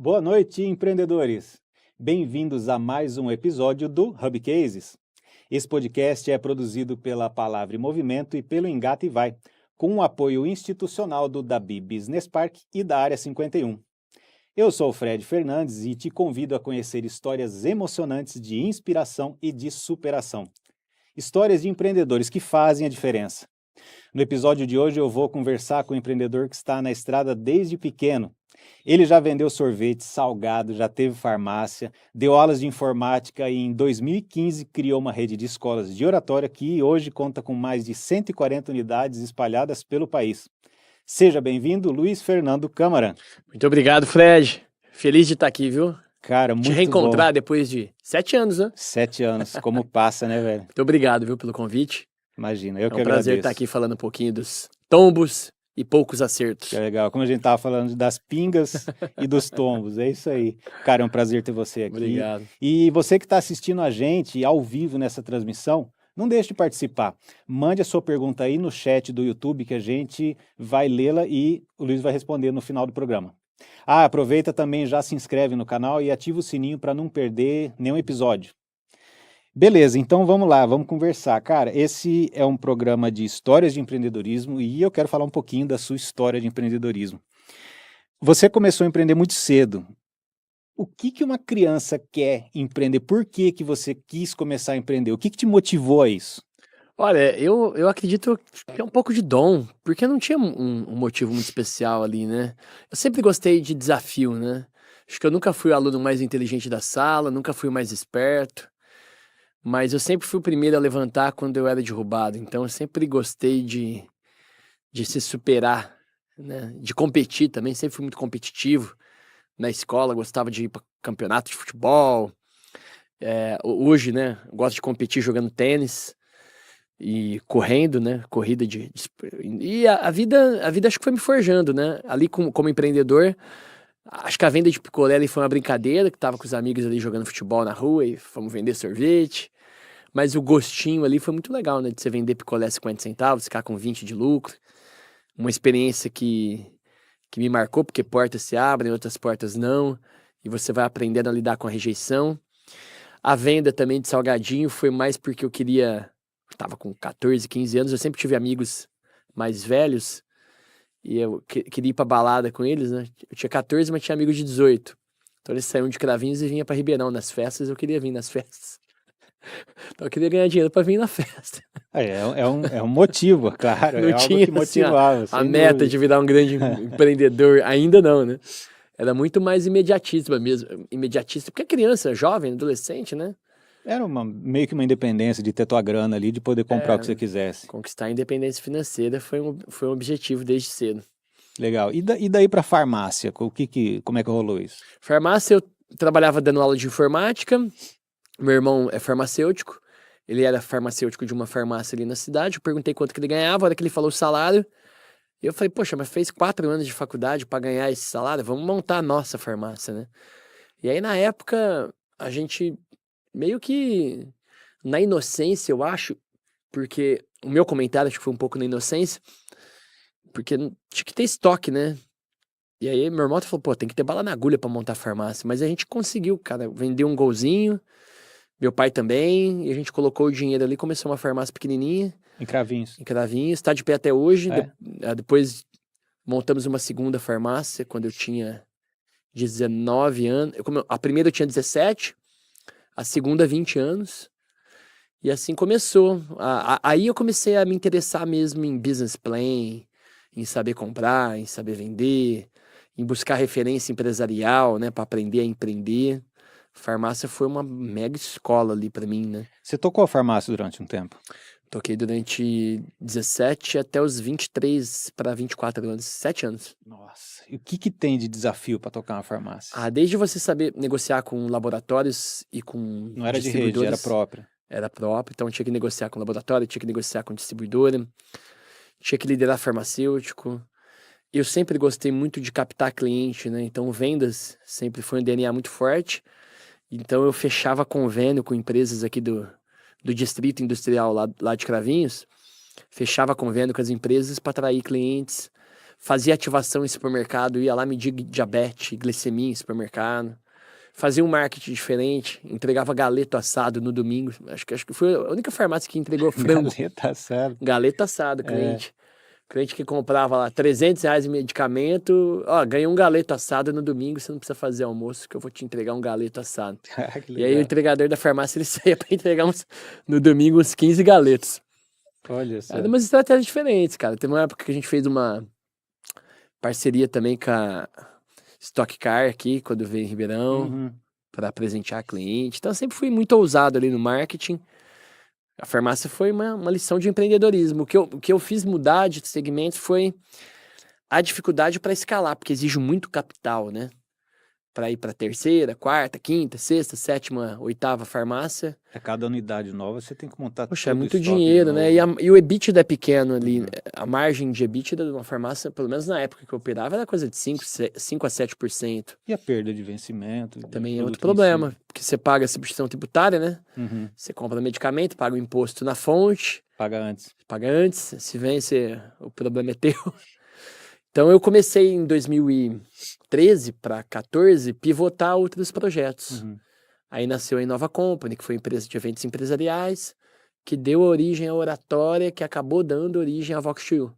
Boa noite, empreendedores! Bem-vindos a mais um episódio do Hub Cases. Esse podcast é produzido pela Palavra em Movimento e pelo Engata e Vai, com o apoio institucional do Dabi Business Park e da Área 51. Eu sou o Fred Fernandes e te convido a conhecer histórias emocionantes de inspiração e de superação. Histórias de empreendedores que fazem a diferença. No episódio de hoje eu vou conversar com um empreendedor que está na estrada desde pequeno. Ele já vendeu sorvete, salgado, já teve farmácia, deu aulas de informática e em 2015 criou uma rede de escolas de oratória que hoje conta com mais de 140 unidades espalhadas pelo país. Seja bem-vindo, Luiz Fernando Câmara. Muito obrigado, Fred. Feliz de estar aqui, viu? Cara, muito Te reencontrar bom. depois de 7 anos, né? 7 anos, como passa, né, velho? Muito obrigado, viu, pelo convite. Imagina, eu que É um prazer agradeço. estar aqui falando um pouquinho dos tombos e poucos acertos. Que legal, como a gente estava falando das pingas e dos tombos, é isso aí. Cara, é um prazer ter você aqui. Obrigado. E você que está assistindo a gente ao vivo nessa transmissão, não deixe de participar. Mande a sua pergunta aí no chat do YouTube que a gente vai lê-la e o Luiz vai responder no final do programa. Aproveita também, já se inscreve no canal e ativa o sininho para não perder nenhum episódio. Beleza, então vamos lá, vamos conversar. Cara, esse é um programa de histórias de empreendedorismo e eu quero falar um pouquinho da sua história de empreendedorismo. Você começou a empreender muito cedo. O que uma criança quer empreender? Por que você quis começar a empreender? O que te motivou a isso? Olha, eu acredito que é um pouco de dom, porque não tinha um motivo muito especial ali, né? Eu sempre gostei de desafio, né? Acho que eu nunca fui o aluno mais inteligente da sala, nunca fui o mais esperto. Mas eu sempre fui o primeiro a levantar quando eu era derrubado. Então eu sempre gostei de se superar, né? De competir também, sempre fui muito competitivo. Na escola, gostava de ir para campeonato de futebol. Hoje, né, gosto de competir jogando tênis e correndo, né? Corrida E a vida acho que foi me forjando, né? Ali como empreendedor, acho que a venda de picolé ali foi uma brincadeira, que tava com os amigos ali jogando futebol na rua e fomos vender sorvete. Mas o gostinho ali foi muito legal, né? De você vender picolé 50 centavos, ficar com 20 de lucro. Uma experiência que me marcou, porque portas se abrem, outras portas não. E você vai aprendendo a lidar com a rejeição. A venda também de salgadinho foi mais porque eu queria... Eu tava com 14, 15 anos, eu sempre tive amigos mais velhos. E eu queria ir pra balada com eles, né? Eu tinha 14, mas tinha amigos de 18. Então eles saíam de Cravinhos e vinham pra Ribeirão nas festas, eu queria vir nas festas. Então eu queria ganhar dinheiro pra vir na festa. É um motivo, claro, Não é algo tinha que assim, motivava, a sem meta dúvida. de virar um grande empreendedor, ainda não, né? Era muito mais imediatista mesmo, porque é criança, jovem, adolescente, né? Era meio que uma independência de ter tua grana ali, de poder comprar o que você quisesse. Conquistar a independência financeira foi um objetivo desde cedo. Legal. E daí para farmácia? Como é que rolou isso? Farmácia, eu trabalhava dando aula de informática. Meu irmão é farmacêutico. Ele era farmacêutico de uma farmácia ali na cidade. Eu perguntei quanto que ele ganhava. A hora que ele falou o salário, eu falei, poxa, mas fez 4 anos de faculdade para ganhar esse salário? Vamos montar a nossa farmácia, né? E aí, na época, a gente meio que na inocência, eu acho, porque o meu comentário acho que foi um pouco na inocência, porque tinha que ter estoque, né? E aí, meu irmão falou, pô, tem que ter bala na agulha pra montar farmácia. Mas a gente conseguiu, cara, vender um golzinho, meu pai também, e a gente colocou o dinheiro ali, começou uma farmácia pequenininha. Em Cravinhos. Em Cravinhos, tá de pé até hoje. É? Depois montamos uma segunda farmácia, quando eu tinha 19 anos. A primeira eu tinha 17, a segunda 20 anos. E assim começou. Aí eu comecei a me interessar mesmo em business plan, em saber comprar, em saber vender, em buscar referência empresarial, né, para aprender a empreender. Farmácia foi uma mega escola ali para mim, né? Você tocou a farmácia durante um tempo? Toquei durante 17 até os 23 para 24 anos, 7 anos. Nossa, e o que tem de desafio para tocar uma farmácia? Desde você saber negociar com laboratórios e com Não era de rede, distribuidores. era própria. Era próprio, então tinha que negociar com laboratório, tinha que negociar com distribuidora, tinha que liderar farmacêutico. Eu sempre gostei muito de captar cliente, né? Então vendas sempre foi um DNA muito forte. Então eu fechava convênio com empresas aqui do Distrito Industrial lá de Cravinhos. Fechava convênio com as empresas para atrair clientes. fazia ativação em supermercado, ia lá medir diabetes, glicemia em supermercado, fazia um marketing diferente, entregava galeto assado no domingo. Acho que foi a única farmácia que entregou frango. Galeta assada. Galeto assado, cliente. Cliente que comprava lá R$300 em medicamento, ó, ganhei um galeto assado no domingo, você não precisa fazer almoço, que eu vou te entregar um galeto assado. Que E aí o legal. entregador da farmácia, ele saía pra entregar no domingo uns 15 galetos. Olha só. Eram umas estratégias diferentes, cara. Teve uma época que a gente fez uma parceria também com a Stock Car aqui, quando veio em Ribeirão, Uhum. para presentear cliente. Então eu sempre fui muito ousado ali no marketing. A farmácia foi uma lição de empreendedorismo. O que eu fiz mudar de segmento foi a dificuldade para escalar, porque exige muito capital, né? Para ir para terceira, quarta, quinta, sexta, sétima, oitava farmácia. A cada unidade nova você tem que montar Poxa, é todo o muito estoque dinheiro, de né? novo. E o EBITDA é pequeno ali. Uhum. A margem de EBITDA de uma farmácia, pelo menos na época que eu operava, era coisa de 5 a 7%. E a perda de vencimento. do Também é outro produto em si. problema, porque você paga a substituição tributária, né? Uhum. Você compra medicamento, paga o imposto na fonte, Paga antes. paga antes, se vence, o problema é teu. Então eu comecei em 2013 para 14 pivotar outros projetos. Uhum. Aí nasceu a Inova Company, que foi empresa de eventos empresariais, que deu origem à Oratória, que acabou dando origem à Vox2U.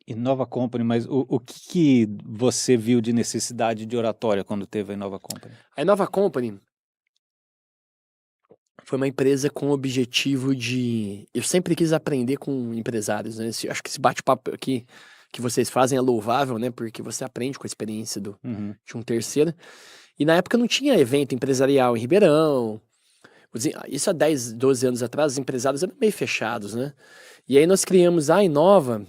E Nova Company, mas o que você viu de necessidade de oratória quando teve a Nova Company? A Inova Company foi uma empresa com o objetivo de... Eu sempre quis aprender com empresários, né? Acho que esse bate-papo aqui que vocês fazem é louvável, né? Porque você aprende com a experiência Uhum. de um terceiro. E na época não tinha evento empresarial em Ribeirão. Isso há 10, 12 anos atrás, os empresários eram meio fechados, né? E aí nós criamos a Inova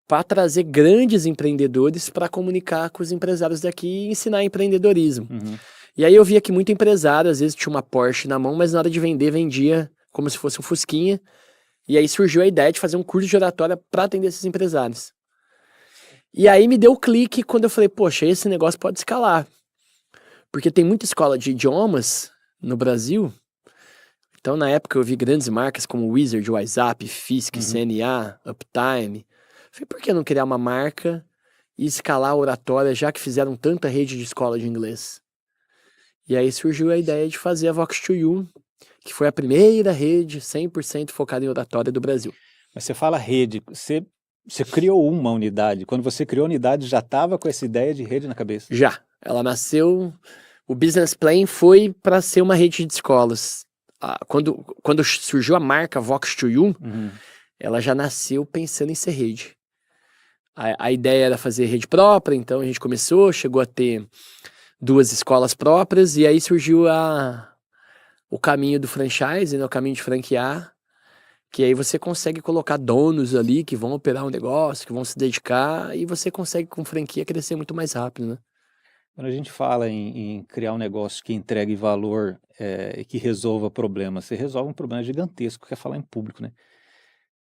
para trazer grandes empreendedores para comunicar com os empresários daqui e ensinar empreendedorismo. Uhum. E aí eu via que muito empresário, às vezes tinha uma Porsche na mão, mas na hora de vender, vendia como se fosse um Fusquinha. E aí surgiu a ideia de fazer um curso de oratória para atender esses empresários. E aí me deu o clique quando eu falei, poxa, esse negócio pode escalar. Porque tem muita escola de idiomas no Brasil. Então na época eu vi grandes marcas como Wizard, WhatsApp, Fisk, Uhum. CNA, Uptime. Falei, por que não criar uma marca e escalar a oratória, já que fizeram tanta rede de escola de inglês? E aí surgiu a ideia de fazer a Vox2U, que foi a primeira rede 100% focada em oratória do Brasil. Mas você fala rede, você criou uma unidade. Quando você criou a unidade, já estava com essa ideia de rede na cabeça? Já. Ela nasceu... O business plan foi para ser uma rede de escolas. Quando surgiu a marca Vox2U, Uhum. ela já nasceu pensando em ser rede. A ideia era fazer rede própria, então a gente começou, chegou a ter 2 escolas próprias, e aí surgiu o caminho do franchise, né, o caminho de franquear, que aí você consegue colocar donos ali que vão operar um negócio, que vão se dedicar, e você consegue com franquia crescer muito mais rápido, né? Quando a gente fala em criar um negócio que entregue valor e que resolva problemas, você resolve um problema gigantesco, que é falar em público, né?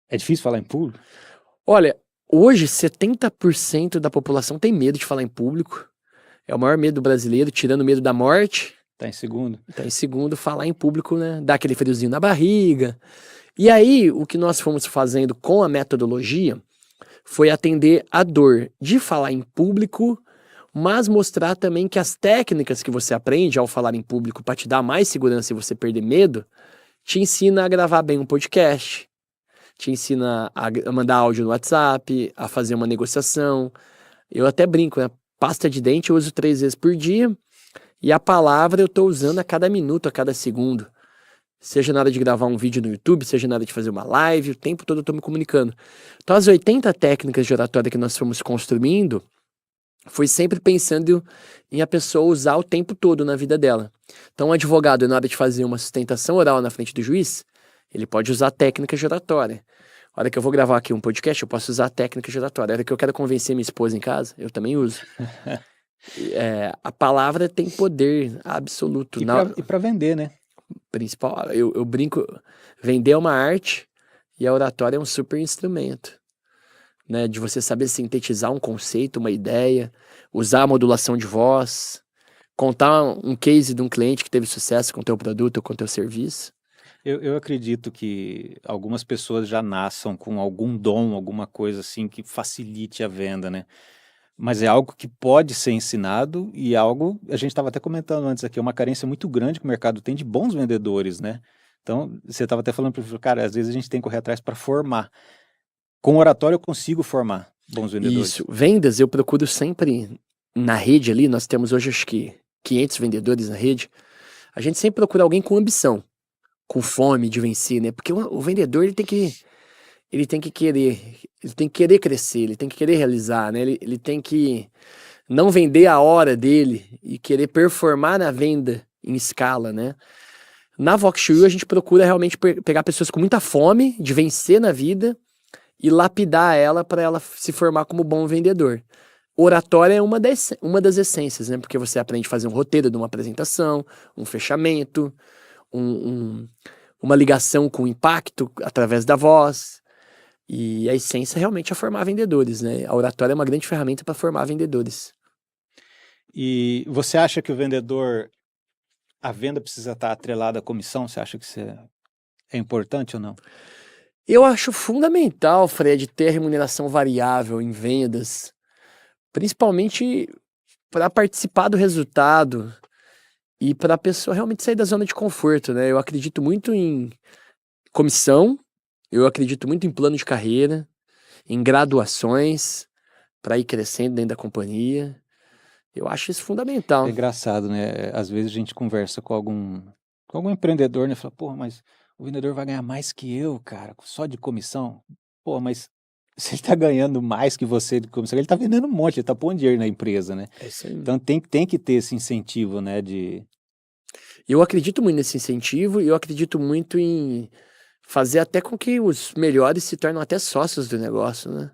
É difícil falar em público? Olha, hoje 70% da população tem medo de falar em público. É o maior medo do brasileiro, tirando o medo da morte. Tá em segundo? Tá em segundo, falar em público, né? Dá aquele friozinho na barriga. E aí, o que nós fomos fazendo com a metodologia foi atender a dor de falar em público, mas mostrar também que as técnicas que você aprende ao falar em público para te dar mais segurança e você perder medo, te ensina a gravar bem um podcast, te ensina a mandar áudio no WhatsApp, a fazer uma negociação. Eu até brinco, né? Pasta de dente eu uso 3 vezes por dia e a palavra eu tô usando a cada minuto, a cada segundo. Seja na hora de gravar um vídeo no YouTube, seja na hora de fazer uma live, o tempo todo eu tô me comunicando. Então as 80 técnicas de oratória que nós fomos construindo foi sempre pensando em a pessoa usar o tempo todo na vida dela. Então, um advogado, na hora de fazer uma sustentação oral na frente do juiz, ele pode usar técnicas de oratória. A hora que eu vou gravar aqui um podcast, eu posso usar técnicas de oratória. A hora que eu quero convencer minha esposa em casa, eu também uso. A palavra tem poder absoluto. E para vender, né? Principal, eu brinco, vender é uma arte e a oratória é um super instrumento. Né, de você saber sintetizar um conceito, uma ideia, usar a modulação de voz, contar um case de um cliente que teve sucesso com o teu produto ou com o teu serviço. Eu acredito que algumas pessoas já nasçam com algum dom, alguma coisa assim que facilite a venda, né? Mas é algo que pode ser ensinado e algo, a gente estava até comentando antes aqui, é uma carência muito grande que o mercado tem de bons vendedores, né? Então, você estava até falando para mim, cara, às vezes a gente tem que correr atrás para formar. Com oratório eu consigo formar bons vendedores. Isso, vendas eu procuro sempre na rede ali, nós temos hoje acho que 500 vendedores na rede, a gente sempre procura alguém com ambição, com fome de vencer, né? Porque o vendedor ele tem que querer, ele tem que querer crescer, ele tem que querer realizar, né? Ele tem que não vender a hora dele e querer performar na venda em escala, né? Na Voxu a gente procura realmente pegar pessoas com muita fome de vencer na vida e lapidar ela para ela se formar como bom vendedor. Oratória é uma das essências, né? Porque você aprende a fazer um roteiro de uma apresentação, um fechamento, um- um- uma ligação com impacto através da voz. E a essência realmente é formar vendedores, né? A oratória é uma grande ferramenta para formar vendedores. E você acha que o vendedor, a venda precisa estar atrelada à comissão? Você acha que isso é importante ou não? Eu acho fundamental, Fred, ter remuneração variável em vendas, principalmente para participar do resultado e para a pessoa realmente sair da zona de conforto, né? Eu acredito muito em comissão, eu acredito muito em plano de carreira, em graduações para ir crescendo dentro da companhia. Eu acho isso É fundamental. engraçado, né? Às vezes a gente conversa com algum empreendedor, né? Fala, porra, mas o vendedor vai ganhar mais que eu, cara, só de comissão. Pô, mas se ele tá ganhando mais que você de comissão, ele tá vendendo um monte, ele tá pondo dinheiro na empresa, né? É isso aí. Então tem que ter esse incentivo, né? De Eu acredito muito nesse incentivo e eu acredito muito em fazer até com que os melhores se tornem até sócios do negócio, né?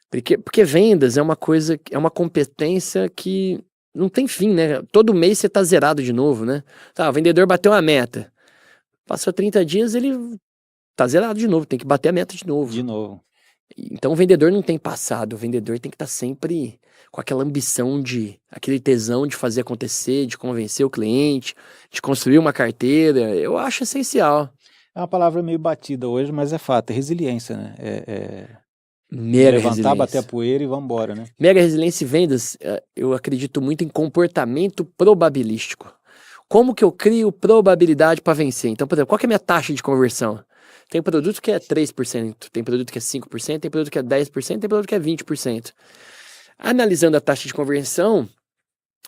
Porque vendas é uma coisa, é uma competência que não tem fim, né? Todo mês você tá zerado de novo, né? Tá, o vendedor bateu a meta. Passou 30 dias, ele tá zerado de novo, tem que bater a meta de de novo. novo. Então o vendedor não tem passado, o vendedor tem que estar sempre com aquela ambição aquele tesão de fazer acontecer, de convencer o cliente, de construir uma carteira. Eu acho essencial. É uma palavra meio batida hoje, mas é fato, é resiliência, né? É Mega levantar, bater a resiliência. poeira e vambora, né? Mega resiliência e vendas, eu acredito muito em comportamento probabilístico. Como que eu crio probabilidade para vencer? Então, por exemplo, qual que é a minha taxa de conversão? Tem produto que é 3%, tem produto que é 5%, tem produto que é 10%, tem produto que é 20%. Analisando a taxa de conversão,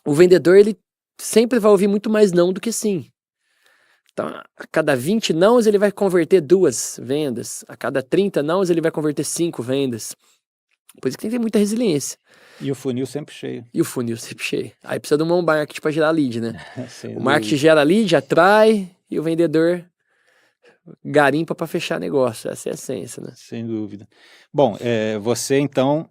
o vendedor ele sempre vai ouvir muito mais não do que sim. Então, a cada 20 nãos ele vai converter 2 vendas, a cada 30 nãos ele vai converter 5 vendas. Por isso que tem que ter muita resiliência. E o funil sempre cheio. E o funil sempre cheio. Aí precisa de um bom marketing para gerar lead, né? Sem O marketing dúvida. gera lead, atrai, e o vendedor garimpa para fechar negócio. Essa é a essência, né? Sem dúvida. Bom, você então,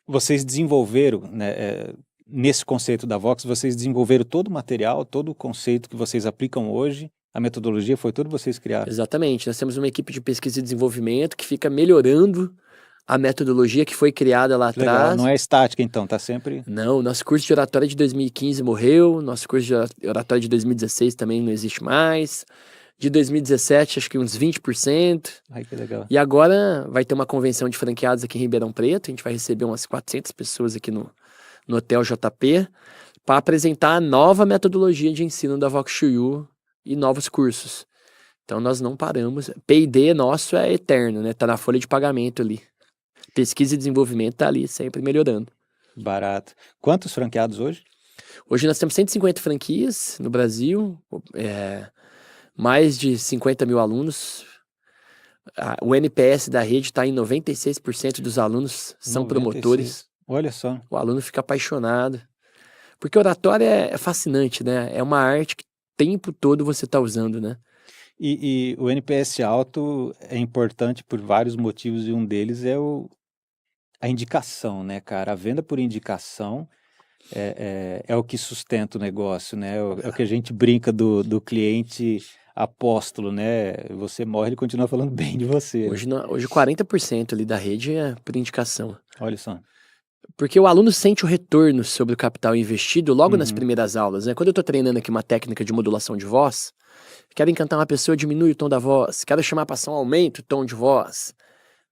vocês desenvolveram, né, nesse conceito da Vox, vocês desenvolveram todo o material, todo o conceito que vocês aplicam hoje, a metodologia foi tudo vocês criaram. Exatamente. Nós temos uma equipe de pesquisa e desenvolvimento que fica melhorando a metodologia que foi criada lá Que legal, atrás. não é estática então, tá sempre... Não, nosso curso de oratória de 2015 morreu, nosso curso de oratória de 2016 também não existe mais. De 2017, acho que uns 20%. Ai, que legal. E agora vai ter uma convenção de franqueados aqui em Ribeirão Preto. A gente vai receber umas 400 pessoas aqui no Hotel JP para apresentar a nova metodologia de ensino da Voxu e novos cursos. Então nós não paramos. P&D nosso é eterno, né? Tá na folha de pagamento ali. Pesquisa e desenvolvimento tá ali, sempre melhorando. Barato. Quantos franqueados hoje? Hoje nós temos 150 franquias no Brasil, mais de 50 mil alunos. O NPS da rede está em 96% dos alunos são 96. promotores. Olha só. O aluno fica apaixonado. Porque oratória é fascinante, né? É uma arte que o tempo todo você está usando, né? E o NPS alto é importante por vários motivos e um deles é a indicação, né, cara? A venda por indicação é o que sustenta o negócio, né? É o que a gente brinca do cliente apóstolo, né? Você morre, ele continua falando bem de você. Né? Hoje 40% ali da rede é por indicação. Olha só. Porque o aluno sente o retorno sobre o capital investido logo nas Uhum. primeiras aulas, né? Quando eu tô treinando aqui uma técnica de modulação de voz, quero encantar uma pessoa, diminui o tom da voz. Quero chamar para ação, aumenta o tom de voz.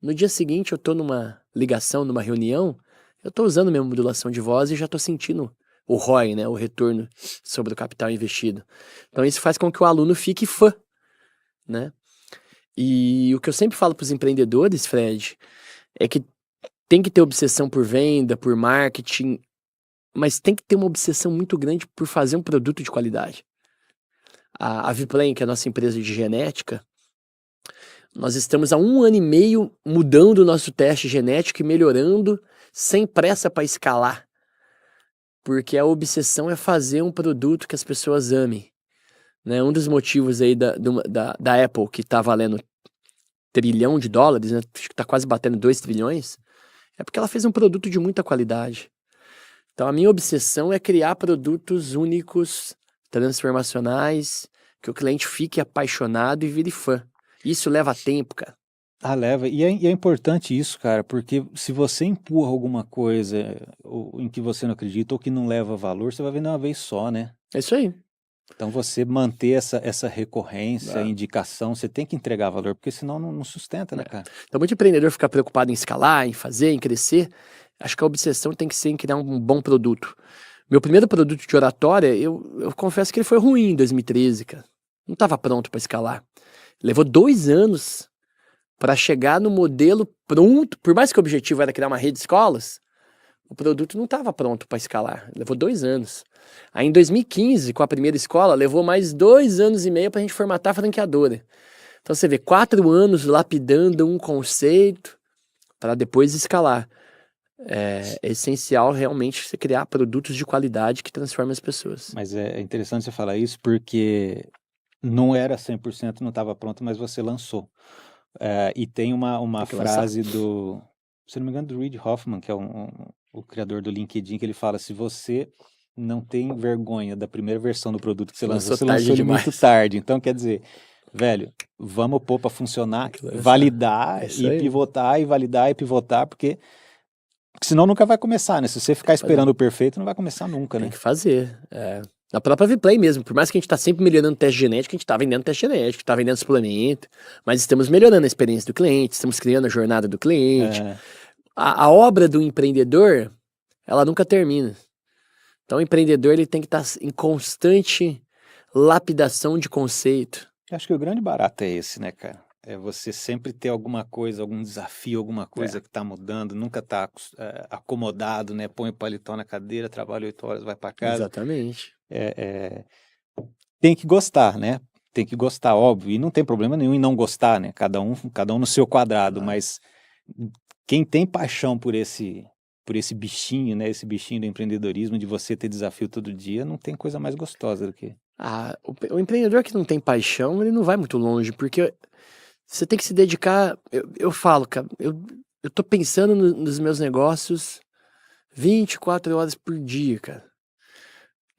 No dia seguinte, eu tô numa ligação, numa reunião, eu tô usando minha modulação de voz e já tô sentindo o ROI, né? O retorno sobre o capital investido. Então isso faz com que o aluno fique fã, né? E o que eu sempre falo para os empreendedores, Fred, é que tem que ter obsessão por venda, por marketing, mas tem que ter uma obsessão muito grande por fazer um produto de qualidade. A Viplane, que é a nossa empresa de genética, nós estamos há 1 ano e meio mudando o nosso teste genético e melhorando sem pressa para escalar. Porque a obsessão é fazer um produto que as pessoas amem. Né? Um dos motivos aí da Apple, que está valendo $1 trilhão, né? Acho que está quase batendo 2 trilhões, é porque ela fez um produto de muita qualidade. Então a minha obsessão é criar produtos únicos, transformacionais, que o cliente fique apaixonado e vire fã. Isso leva tempo, cara. Ah, leva. E é importante isso, cara, porque se você empurra alguma coisa em que você não acredita ou que não leva valor, você vai vender uma vez só, né? É isso aí. Então você manter essa recorrência, indicação, você tem que entregar valor, porque senão não sustenta, né, cara? Então muito empreendedor fica preocupado em escalar, em fazer, em crescer. Acho que a obsessão tem que ser em criar um bom produto. Meu primeiro produto de oratória, eu confesso que ele foi ruim em 2013, cara. Não estava pronto para escalar. Levou 2 anos para chegar no modelo pronto. Por mais que o objetivo era criar uma rede de escolas, o produto não estava pronto para escalar. Levou 2 anos. Aí em 2015, com a primeira escola, levou mais 2 anos e meio para a gente formatar a franqueadora. Então você vê 4 anos lapidando um conceito para depois escalar. É essencial realmente você criar produtos de qualidade que transformem as pessoas. Mas é interessante você falar isso porque não era 100%, não estava pronto, mas você lançou. E tem uma frase se não me engano, do Reid Hoffman, que é o criador do LinkedIn, que ele fala: se você não tem vergonha da primeira versão do produto que você lançou, você lançou ele muito tarde. Então, quer dizer, velho, vamos pôr para funcionar, validar e pivotar, e validar e pivotar, porque senão nunca vai começar, né? Se você ficar esperando o perfeito, não vai começar nunca, né? Tem que fazer. Na própria Viplay mesmo, por mais que a gente tá sempre melhorando o teste genético, a gente tá vendendo teste genético, tá vendendo suplemento, mas estamos melhorando a experiência do cliente, estamos criando a jornada do cliente. A obra do empreendedor, ela nunca termina. Então o empreendedor ele tem que estar em constante lapidação de conceito. Eu acho que o grande barato é esse, né, cara? É você sempre ter alguma coisa, algum desafio, alguma coisa que tá mudando, nunca tá acomodado, né? Põe o paletó na cadeira, trabalha 8 horas, vai para casa. Exatamente. Tem que gostar, né? Tem que gostar, óbvio, e não tem problema nenhum em não gostar, né? Cada um no seu quadrado, mas quem tem paixão por esse bichinho, né? Esse bichinho do empreendedorismo, de você ter desafio todo dia, não tem coisa mais gostosa do que... O empreendedor que não tem paixão, ele não vai muito longe, porque você tem que se dedicar. Eu falo, cara, eu tô pensando nos meus negócios 24 horas por dia, cara.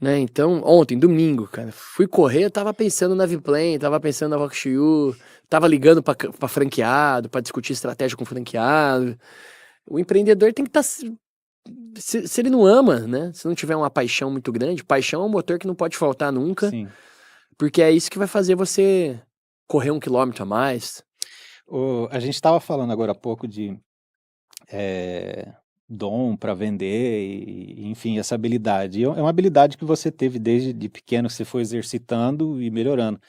Né? Então, ontem, domingo, cara, fui correr, eu tava pensando na Viplane, tava pensando na Rockshoe, tava ligando pra franqueado, pra discutir estratégia com franqueado. O empreendedor tem que estar... Se ele não ama, né? Se não tiver uma paixão muito grande, paixão é um motor que não pode faltar nunca. Sim. Porque é isso que vai fazer você correr 1 quilômetro a mais. A gente estava falando agora há pouco de dom para vender, e, enfim, essa habilidade. É uma habilidade que você teve desde de pequeno, que você foi exercitando e melhorando.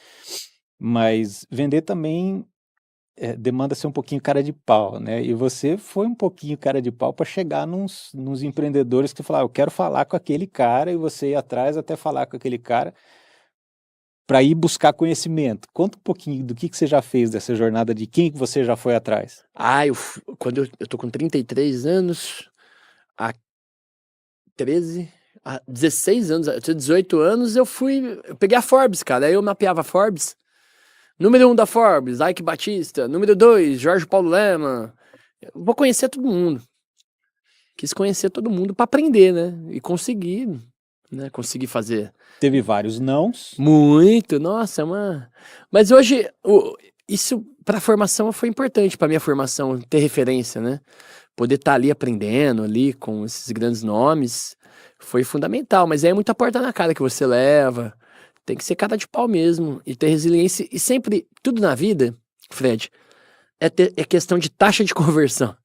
Mas vender também demanda ser um pouquinho cara de pau, né? E você foi um pouquinho cara de pau para chegar nos empreendedores que falaram: eu quero falar com aquele cara, e você ir atrás até falar com aquele cara para ir buscar conhecimento. Conta um pouquinho do que você já fez dessa jornada, de quem que você já foi atrás. Quando eu tô com 33 anos, há 16 anos, eu tinha 18 anos, eu peguei a Forbes, cara, aí eu mapeava a Forbes. Número 1 da Forbes, Ike Batista. Número 2, Jorge Paulo Lemann. Eu vou conhecer todo mundo. Quis conhecer todo mundo para aprender, né? E conseguir, né? Conseguir fazer. Teve vários nãos. Muito, nossa, Mas hoje, isso para a formação foi importante, para minha formação, ter referência, né? poder estar ali aprendendo ali com esses grandes nomes foi fundamental. Mas aí é muita porta na cara que você leva. Tem que ser cara de pau mesmo e ter resiliência. E sempre, tudo na vida, Fred, é questão de taxa de conversão.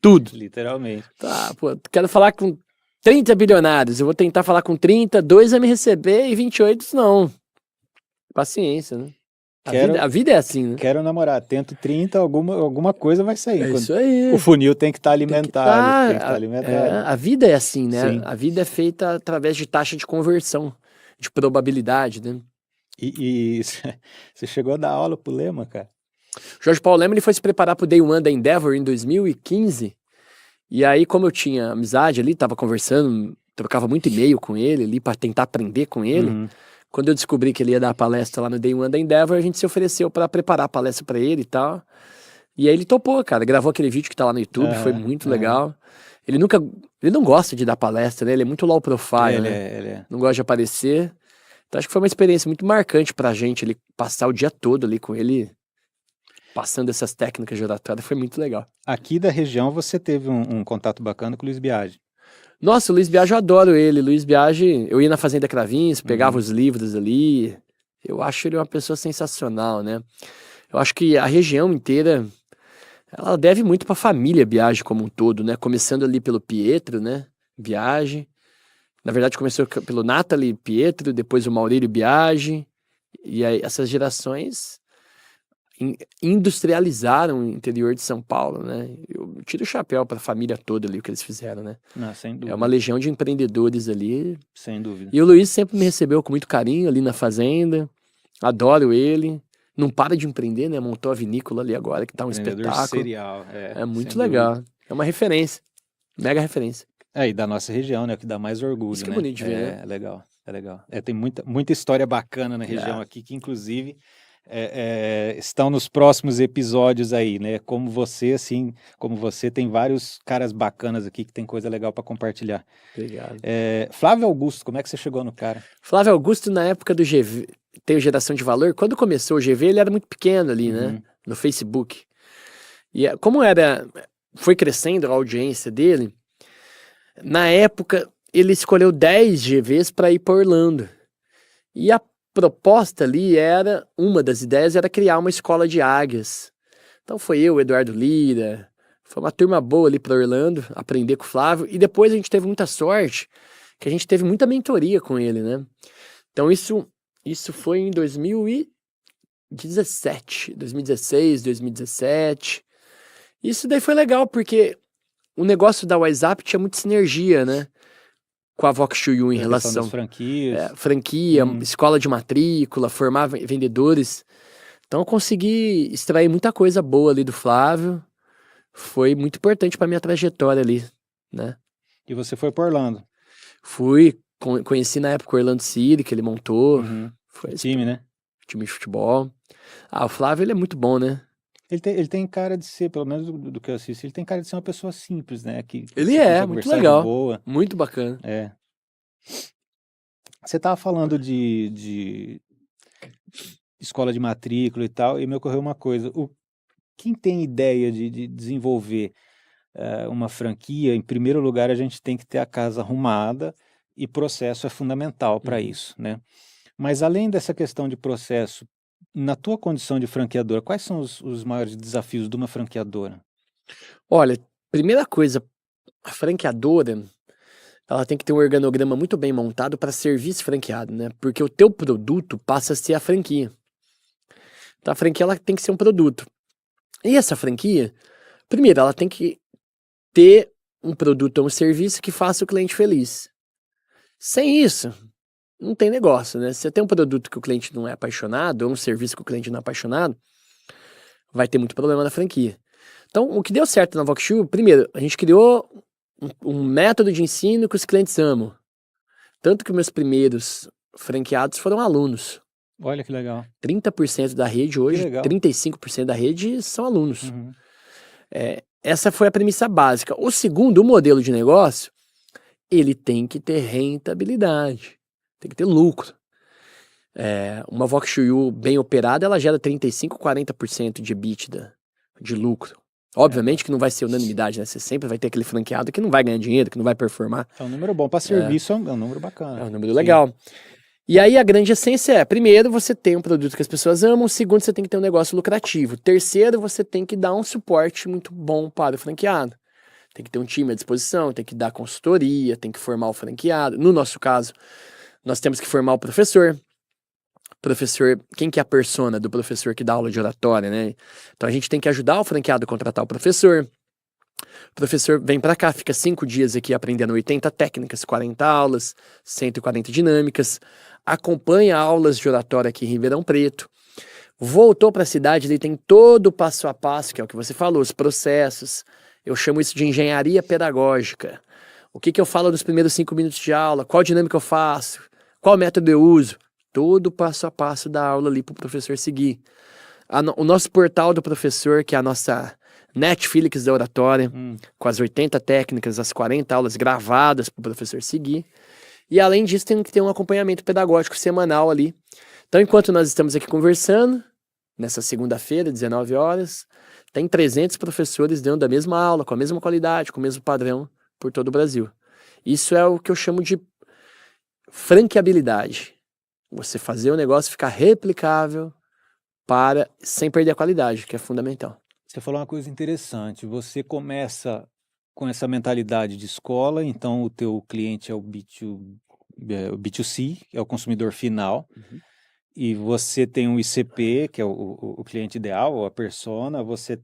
Tudo. Literalmente. Tá, pô, quero falar com 30 bilionários, eu vou tentar falar com 30, 2 vai me receber e 28 não. Paciência, né? A vida é assim, né? Quero namorar, tento 30, alguma coisa vai sair. É isso aí. O funil tem que estar alimentado. Tem que estar alimentado. A vida é assim, né? Sim. A vida é feita através de taxa de conversão, de probabilidade, né? E você chegou a dar aula pro Lema, cara? Jorge Paulo Lema, ele foi se preparar pro Day One da Endeavor em 2015. E aí, como eu tinha amizade ali, tava conversando, trocava muito e-mail com ele ali para tentar aprender com ele. Uhum. Quando eu descobri que ele ia dar a palestra lá no Day One da Endeavor, a gente se ofereceu para preparar a palestra para ele e tal. E aí ele topou, cara. Gravou aquele vídeo que tá lá no YouTube, foi muito legal. Ele não gosta de dar palestra, né? Ele é muito low profile, né? Ele é. Não gosta de aparecer. Então acho que foi uma experiência muito marcante pra gente, ele passar o dia todo ali com ele, passando essas técnicas de oratória, foi muito legal. Aqui da região você teve um contato bacana com o Luiz Biagi. Nossa, o Luiz Biagi, eu adoro ele. Luiz Biagi, eu ia na Fazenda Cravins, pegava os livros ali. Eu acho ele uma pessoa sensacional, né? Eu acho que a região inteira, ela deve muito pra família Biagi como um todo, né? Começando ali pelo Pietro, né? Biagi. Na verdade, começou pelo Nathalie Pietro, depois o Maurílio Biagi. E aí, essas gerações industrializaram o interior de São Paulo, né? Eu tiro o chapéu para a família toda ali, o que eles fizeram, né? Não, sem dúvida. É uma legião de empreendedores ali. Sem dúvida. E o Luiz sempre me recebeu com muito carinho ali na fazenda. Adoro ele. Não para de empreender, né? Montou a vinícola ali agora, que tá um espetáculo. Serial, é muito legal. É uma referência. Mega referência. E da nossa região, né? O que dá mais orgulho, Isso que né? é bonito de ver, né? É legal, é legal. Tem muita história bacana na região aqui, que inclusive estão nos próximos episódios aí, né? Como você tem vários caras bacanas aqui que tem coisa legal para compartilhar. Obrigado. Flávio Augusto, como é que você chegou no cara? Flávio Augusto, na época do GV, tem o Geração de Valor, quando começou o GV, ele era muito pequeno ali, né? No Facebook. E como foi crescendo a audiência dele, na época ele escolheu 10 GVs para ir para Orlando. E a proposta ali uma das ideias era criar uma escola de águias. Então foi eu, Eduardo Lira, foi uma turma boa ali para Orlando, aprender com o Flávio. E depois a gente teve muita sorte, que a gente teve muita mentoria com ele, né? Então isso foi em 2017, 2016, 2017. Isso daí foi legal, porque o negócio da WhatsApp tinha muita sinergia, né? Com a Vox Chuyu em relação das franquias. Franquia, escola de matrícula, formar vendedores. Então eu consegui extrair muita coisa boa ali do Flávio. Foi muito importante para minha trajetória ali, né? E você foi para Orlando? Fui, conheci na época o Orlando City, que ele montou. Foi time, né? Time de futebol. O Flávio, ele é muito bom, né? Ele tem cara de ser, pelo menos do que eu assisto, ele tem cara de ser uma pessoa simples, né? Ele é, muito legal. Boa. Muito bacana. Você tava falando de escola de matrícula e tal, e me ocorreu uma coisa. Quem tem ideia de desenvolver uma franquia, em primeiro lugar, a gente tem que ter a casa arrumada, e processo é fundamental para isso, né? Mas além dessa questão de processo, na tua condição de franqueadora, quais são os maiores desafios de uma franqueadora? Olha, primeira coisa, a franqueadora, ela tem que ter um organograma muito bem montado para serviço franqueado, né? Porque o teu produto passa a ser a franquia. Então a franquia, ela tem que ser um produto. E essa franquia, primeiro, ela tem que ter um produto ou um serviço que faça o cliente feliz. Sem isso, não tem negócio, né? Se você tem um produto que o cliente não é apaixonado, ou um serviço que o cliente não é apaixonado, vai ter muito problema na franquia. Então, o que deu certo na Vox Chuyu, primeiro, a gente criou um método de ensino que os clientes amam. Tanto que meus primeiros franqueados foram alunos. Olha que legal. 30% da rede hoje, 35% da rede são alunos. Essa foi a premissa básica. O segundo, o modelo de negócio, ele tem que ter rentabilidade. Tem que ter lucro. Uma Vox Chuyu bem operada, ela gera 35%, 40% de EBITDA, de lucro. Obviamente que não vai ser unanimidade, né? Você sempre vai ter aquele franqueado que não vai ganhar dinheiro, que não vai performar. É um número bom para serviço, é um número bacana. É um número legal. E aí a grande essência é, primeiro, você tem um produto que as pessoas amam, segundo, você tem que ter um negócio lucrativo. Terceiro, você tem que dar um suporte muito bom para o franqueado. Tem que ter um time à disposição, tem que dar consultoria, tem que formar o franqueado. No nosso caso, nós temos que formar o professor. Professor, quem que é a persona do professor que dá aula de oratória, né? Então a gente tem que ajudar o franqueado a contratar o professor. O professor vem para cá, fica 5 dias aqui aprendendo 80 técnicas, 40 aulas, 140 dinâmicas, acompanha aulas de oratória aqui em Ribeirão Preto. Voltou para a cidade, ele tem todo o passo a passo, que é o que você falou, os processos. Eu chamo isso de engenharia pedagógica. O que eu falo nos primeiros 5 minutos de aula, qual dinâmica eu faço, qual método eu uso. Todo o passo a passo da aula ali para o professor seguir. O nosso portal do professor, que é a nossa Netflix da oratória, com as 80 técnicas, as 40 aulas gravadas para o professor seguir. E além disso, tem que ter um acompanhamento pedagógico semanal ali. Então, enquanto nós estamos aqui conversando, nessa segunda-feira, 19 horas, tem 300 professores dando a mesma aula, com a mesma qualidade, com o mesmo padrão, por todo o Brasil. Isso é o que eu chamo de franqueabilidade. Você fazer o negócio ficar replicável sem perder a qualidade, que é fundamental. Você falou uma coisa interessante, você começa com essa mentalidade de escola, então o teu cliente é o B2C, que é o consumidor final, e você tem um ICP, que é o cliente ideal, ou a persona, você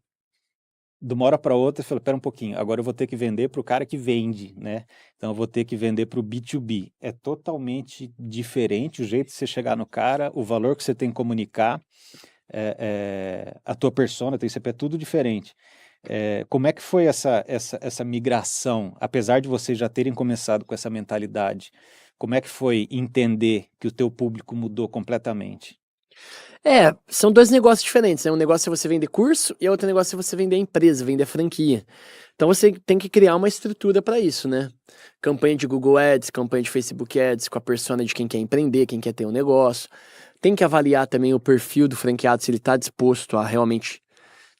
de uma hora para outra fala, pera um pouquinho, agora eu vou ter que vender para o cara que vende, né? Então eu vou ter que vender para o B2B. É totalmente diferente o jeito de você chegar no cara, o valor que você tem que comunicar, a tua persona, teu ICP, é tudo diferente. Como é que foi essa migração, apesar de vocês já terem começado com essa mentalidade, como é que foi entender que o teu público mudou completamente? São dois negócios diferentes, né? Um negócio é você vender curso e outro negócio é você vender empresa, vender franquia. Então você tem que criar uma estrutura para isso, né? Campanha de Google Ads, campanha de Facebook Ads, com a persona de quem quer empreender, quem quer ter um negócio. Tem que avaliar também o perfil do franqueado, se ele está disposto a realmente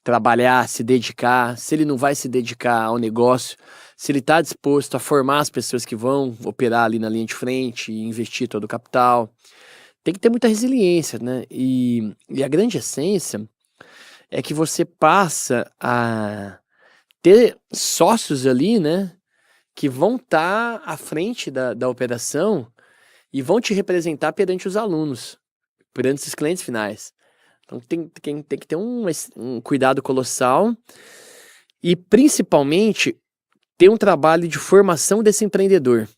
trabalhar, se dedicar, se ele não vai se dedicar ao negócio, se ele está disposto a formar as pessoas que vão operar ali na linha de frente e investir todo o capital. Tem que ter muita resiliência, né? E a grande essência é que você passa a ter sócios ali, né? Que vão estar à frente da operação e vão te representar perante os alunos, perante os clientes finais. Então tem que ter um cuidado colossal e principalmente ter um trabalho de formação desse empreendedor.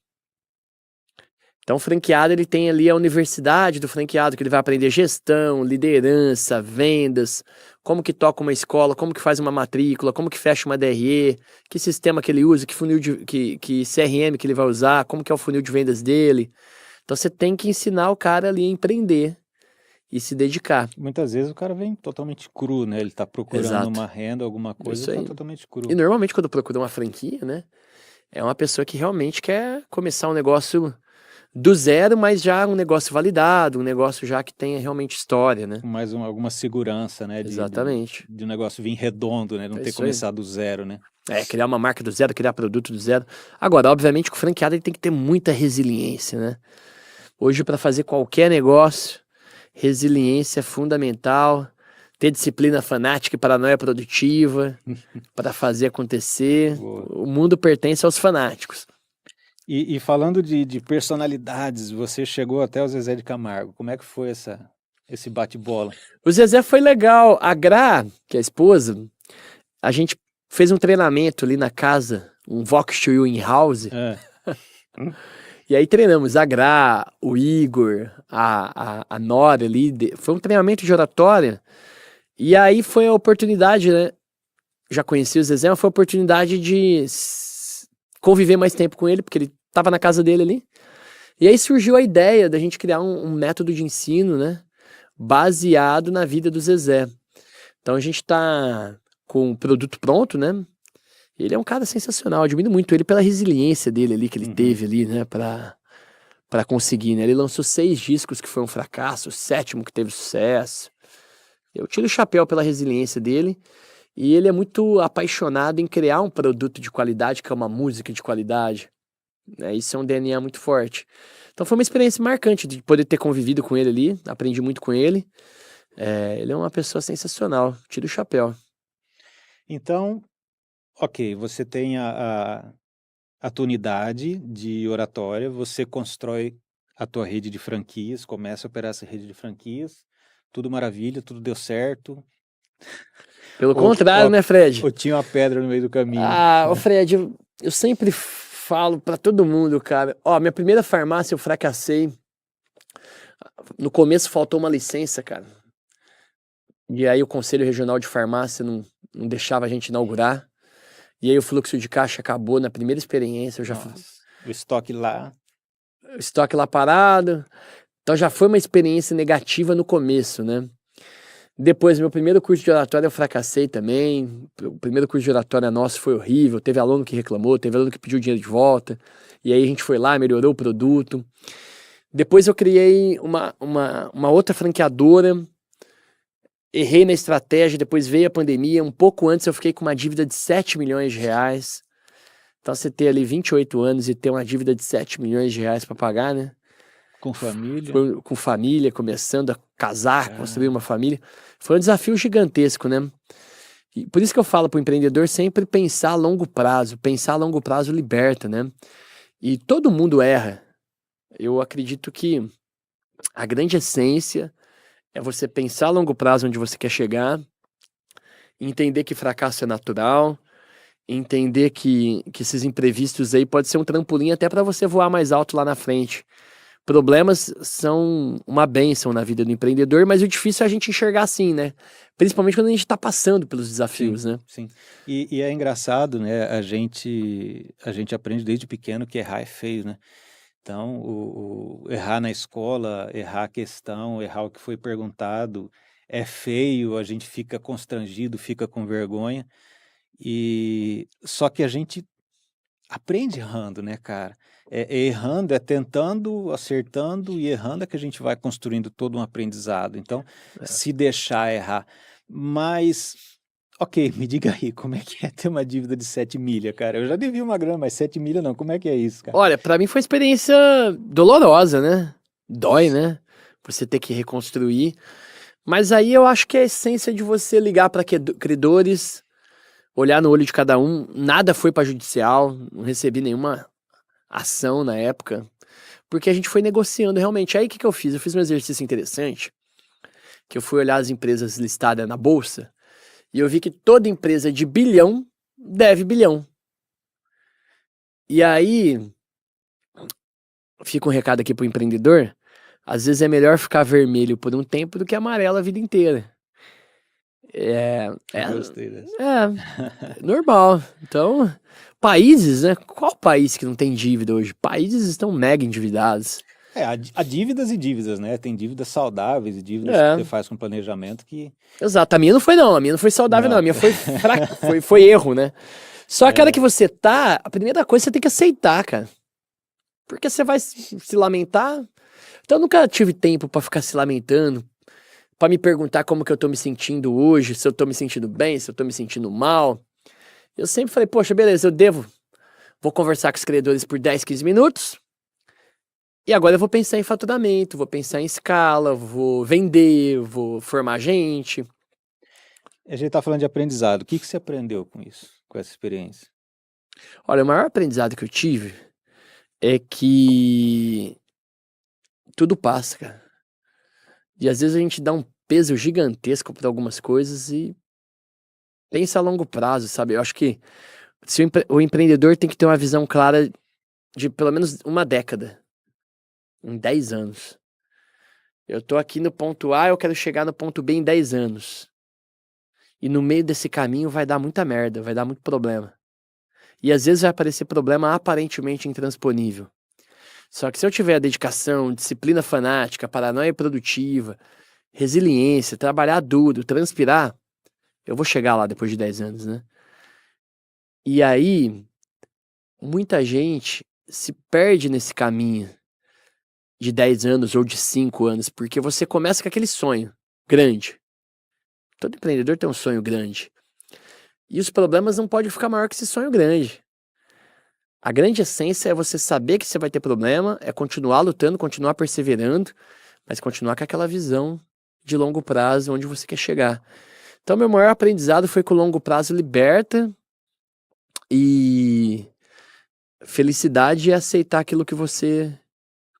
Então o franqueado ele tem ali a universidade do franqueado, que ele vai aprender gestão, liderança, vendas, como que toca uma escola, como que faz uma matrícula, como que fecha uma DRE, que sistema que ele usa, que funil que CRM que ele vai usar, como que é o funil de vendas dele. Então você tem que ensinar o cara ali a empreender e se dedicar. Muitas vezes o cara vem totalmente cru, né? Ele tá procurando Exato. uma renda, alguma coisa, ele tá totalmente cru. E normalmente quando procura uma franquia, né? É uma pessoa que realmente quer começar um negócio do zero, mas já um negócio validado, um negócio já que tenha realmente história, né? Com mais alguma segurança, né? Exatamente. De um negócio vir redondo, né? Não ter começado do zero, né? Criar uma marca do zero, criar produto do zero. Agora, obviamente que o franqueado ele tem que ter muita resiliência, né? Hoje, para fazer qualquer negócio, resiliência é fundamental. Ter disciplina fanática e paranoia produtiva para fazer acontecer. Boa. O mundo pertence aos fanáticos. E falando de personalidades, você chegou até o Zezé de Camargo. Como é que foi esse bate-bola? O Zezé foi legal. A Gra, que é a esposa, a gente fez um treinamento ali na casa, um Vox to You in House. E aí treinamos a Gra, o Igor, a Nora ali. Foi um treinamento de oratória. E aí foi a oportunidade, né? Já conheci o Zezé, mas foi a oportunidade de conviver mais tempo com ele, porque ele estava na casa dele ali. E aí surgiu a ideia da gente criar um método de ensino, né? Baseado na vida do Zezé. Então a gente tá com o produto pronto, né? Ele é um cara sensacional, eu admiro muito ele pela resiliência dele ali, que ele teve ali, né? Pra conseguir, né? Ele lançou 6 discos que foi um fracasso, o 7º que teve sucesso. Eu tiro o chapéu pela resiliência dele. E ele é muito apaixonado em criar um produto de qualidade, que é uma música de qualidade, né? Isso é um DNA muito forte. Então foi uma experiência marcante de poder ter convivido com ele ali, aprendi muito com ele. Ele é uma pessoa sensacional, tiro o chapéu. Então, ok, você tem a tua unidade de oratória, você constrói a tua rede de franquias, começa a operar essa rede de franquias, tudo maravilha, tudo deu certo, Pelo ou, contrário, ou, né, Fred? ou tinha uma pedra no meio do caminho. Ô Fred, eu sempre falo pra todo mundo, cara. Ó, minha primeira farmácia eu fracassei. No começo faltou uma licença, cara. E aí o Conselho Regional de Farmácia não deixava a gente inaugurar. E aí o fluxo de caixa acabou na primeira experiência. Eu já Nossa, o estoque lá, o estoque lá parado. Então já foi uma experiência negativa no começo, né? Depois, meu primeiro curso de oratória eu fracassei também. O primeiro curso de oratória nosso foi horrível. Teve aluno que reclamou, teve aluno que pediu dinheiro de volta. E aí a gente foi lá, melhorou o produto. Depois eu criei uma outra franqueadora. Errei na estratégia, depois veio a pandemia. Um pouco antes eu fiquei com uma dívida de 7 milhões de reais. Então você ter ali 28 anos e ter uma dívida de 7 milhões de reais para pagar, né? com família. Com família, começando a casar, construir uma família. Foi um desafio gigantesco, né? E por isso que eu falo pro empreendedor sempre pensar a longo prazo. Pensar a longo prazo liberta, né? E todo mundo erra. Eu acredito que a grande essência é você pensar a longo prazo onde você quer chegar, entender que fracasso é natural, entender que esses imprevistos aí pode ser um trampolim até para você voar mais alto lá na frente. Problemas são uma bênção na vida do empreendedor, mas o difícil é a gente enxergar assim, né? Principalmente quando a gente está passando pelos desafios, Sim, né? sim. E é engraçado, né? A gente aprende desde pequeno que errar é feio, né? Então, o errar na escola, errar a questão, errar o que foi perguntado, é feio, a gente fica constrangido, fica com vergonha. E só que a gente aprende errando, né, cara? É errando, é tentando, acertando e errando é que a gente vai construindo todo um aprendizado. Então, se deixar errar. Mas, ok, me diga aí, como é que é ter uma dívida de 7 milha, cara? Eu já devia uma grana, mas 7 milha não, como é que é isso, cara? Olha, pra mim foi uma experiência dolorosa, né? Dói, né? Você ter que reconstruir. Mas aí eu acho que é a essência de você ligar para credores, olhar no olho de cada um. Nada foi para judicial, não recebi nenhuma ação na época, porque a gente foi negociando realmente. Aí o que que eu fiz? Eu fiz um exercício interessante, que eu fui olhar as empresas listadas na bolsa e eu vi que toda empresa de bilhão deve bilhão. E aí, fica um recado aqui pro empreendedor, às vezes é melhor ficar vermelho por um tempo do que amarelo a vida inteira. É, é, Gostei dessa. é normal. Então, países, né? Qual país que não tem dívida hoje? Países estão mega endividados. Há dívidas e dívidas, né? Tem dívidas saudáveis e dívidas que É, você faz com planejamento que... exato. A minha não foi não, a minha não foi saudável não, Não. a minha foi fraca, foi erro, né? Só que a hora que você tá, a primeira coisa você tem que aceitar, cara. Porque você vai se lamentar. Então eu nunca tive tempo pra ficar se lamentando, pra me perguntar como que eu tô me sentindo hoje, se eu tô me sentindo bem, se eu tô me sentindo mal. Eu sempre falei, poxa, beleza, vou conversar com os credores por 10, 15 minutos. E agora eu vou pensar em faturamento, vou pensar em escala, vou vender, vou formar gente. A gente tá falando de aprendizado. O que que você aprendeu com isso, com essa experiência? Olha, o maior aprendizado que eu tive é que tudo passa, cara. E às vezes a gente dá um peso gigantesco para algumas coisas e pensa a longo prazo, sabe? Eu acho que se o empreendedor tem que ter uma visão clara de pelo menos uma década, em 10 anos. Eu tô aqui no ponto A, eu quero chegar no ponto B em 10 anos. E no meio desse caminho vai dar muita merda, vai dar muito problema. E às vezes vai aparecer problema aparentemente intransponível. Só que se eu tiver dedicação, disciplina fanática, paranoia produtiva, resiliência, trabalhar duro, transpirar, eu vou chegar lá depois de 10 anos, né? E aí, muita gente se perde nesse caminho de 10 anos ou de 5 anos, porque você começa com aquele sonho grande. Todo empreendedor tem um sonho grande. E os problemas não podem ficar maior que esse sonho grande. A grande essência é você saber que você vai ter problema, é continuar lutando, continuar perseverando, mas continuar com aquela visão de longo prazo onde você quer chegar. Então, meu maior aprendizado foi que o longo prazo liberta e felicidade é aceitar aquilo que você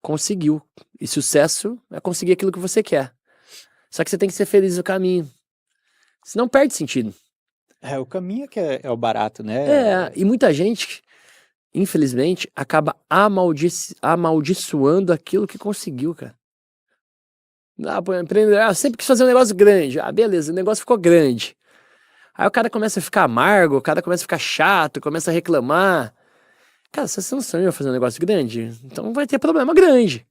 conseguiu. E sucesso é conseguir aquilo que você quer. Só que você tem que ser feliz no caminho. Senão perde sentido. O caminho é que é o barato, né? E muita gente, infelizmente, acaba amaldiçoando aquilo que conseguiu, cara. Empreendedor, sempre quis fazer um negócio grande. Beleza, o negócio ficou grande. Aí o cara começa a ficar amargo, o cara começa a ficar chato, começa a reclamar. Cara, se você não sonhou fazer um negócio grande, então vai ter problema grande.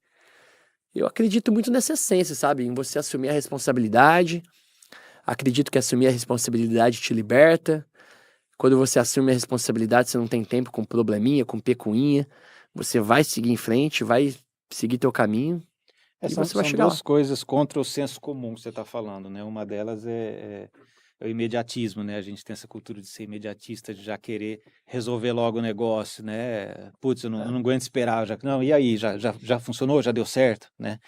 Eu acredito muito nessa essência, sabe? Em você assumir a responsabilidade. Acredito que assumir a responsabilidade te liberta. Quando você assume a responsabilidade, você não tem tempo com probleminha, com pecuinha. Você vai seguir em frente, vai seguir teu caminho. E São você vai chegar duas lá. coisas contra o senso comum que você está falando, né? Uma delas é o imediatismo, né? A gente tem essa cultura de ser imediatista, de já querer resolver logo o negócio, né? Putz, eu não aguento esperar. Não, e aí? Já funcionou? Já deu certo, né?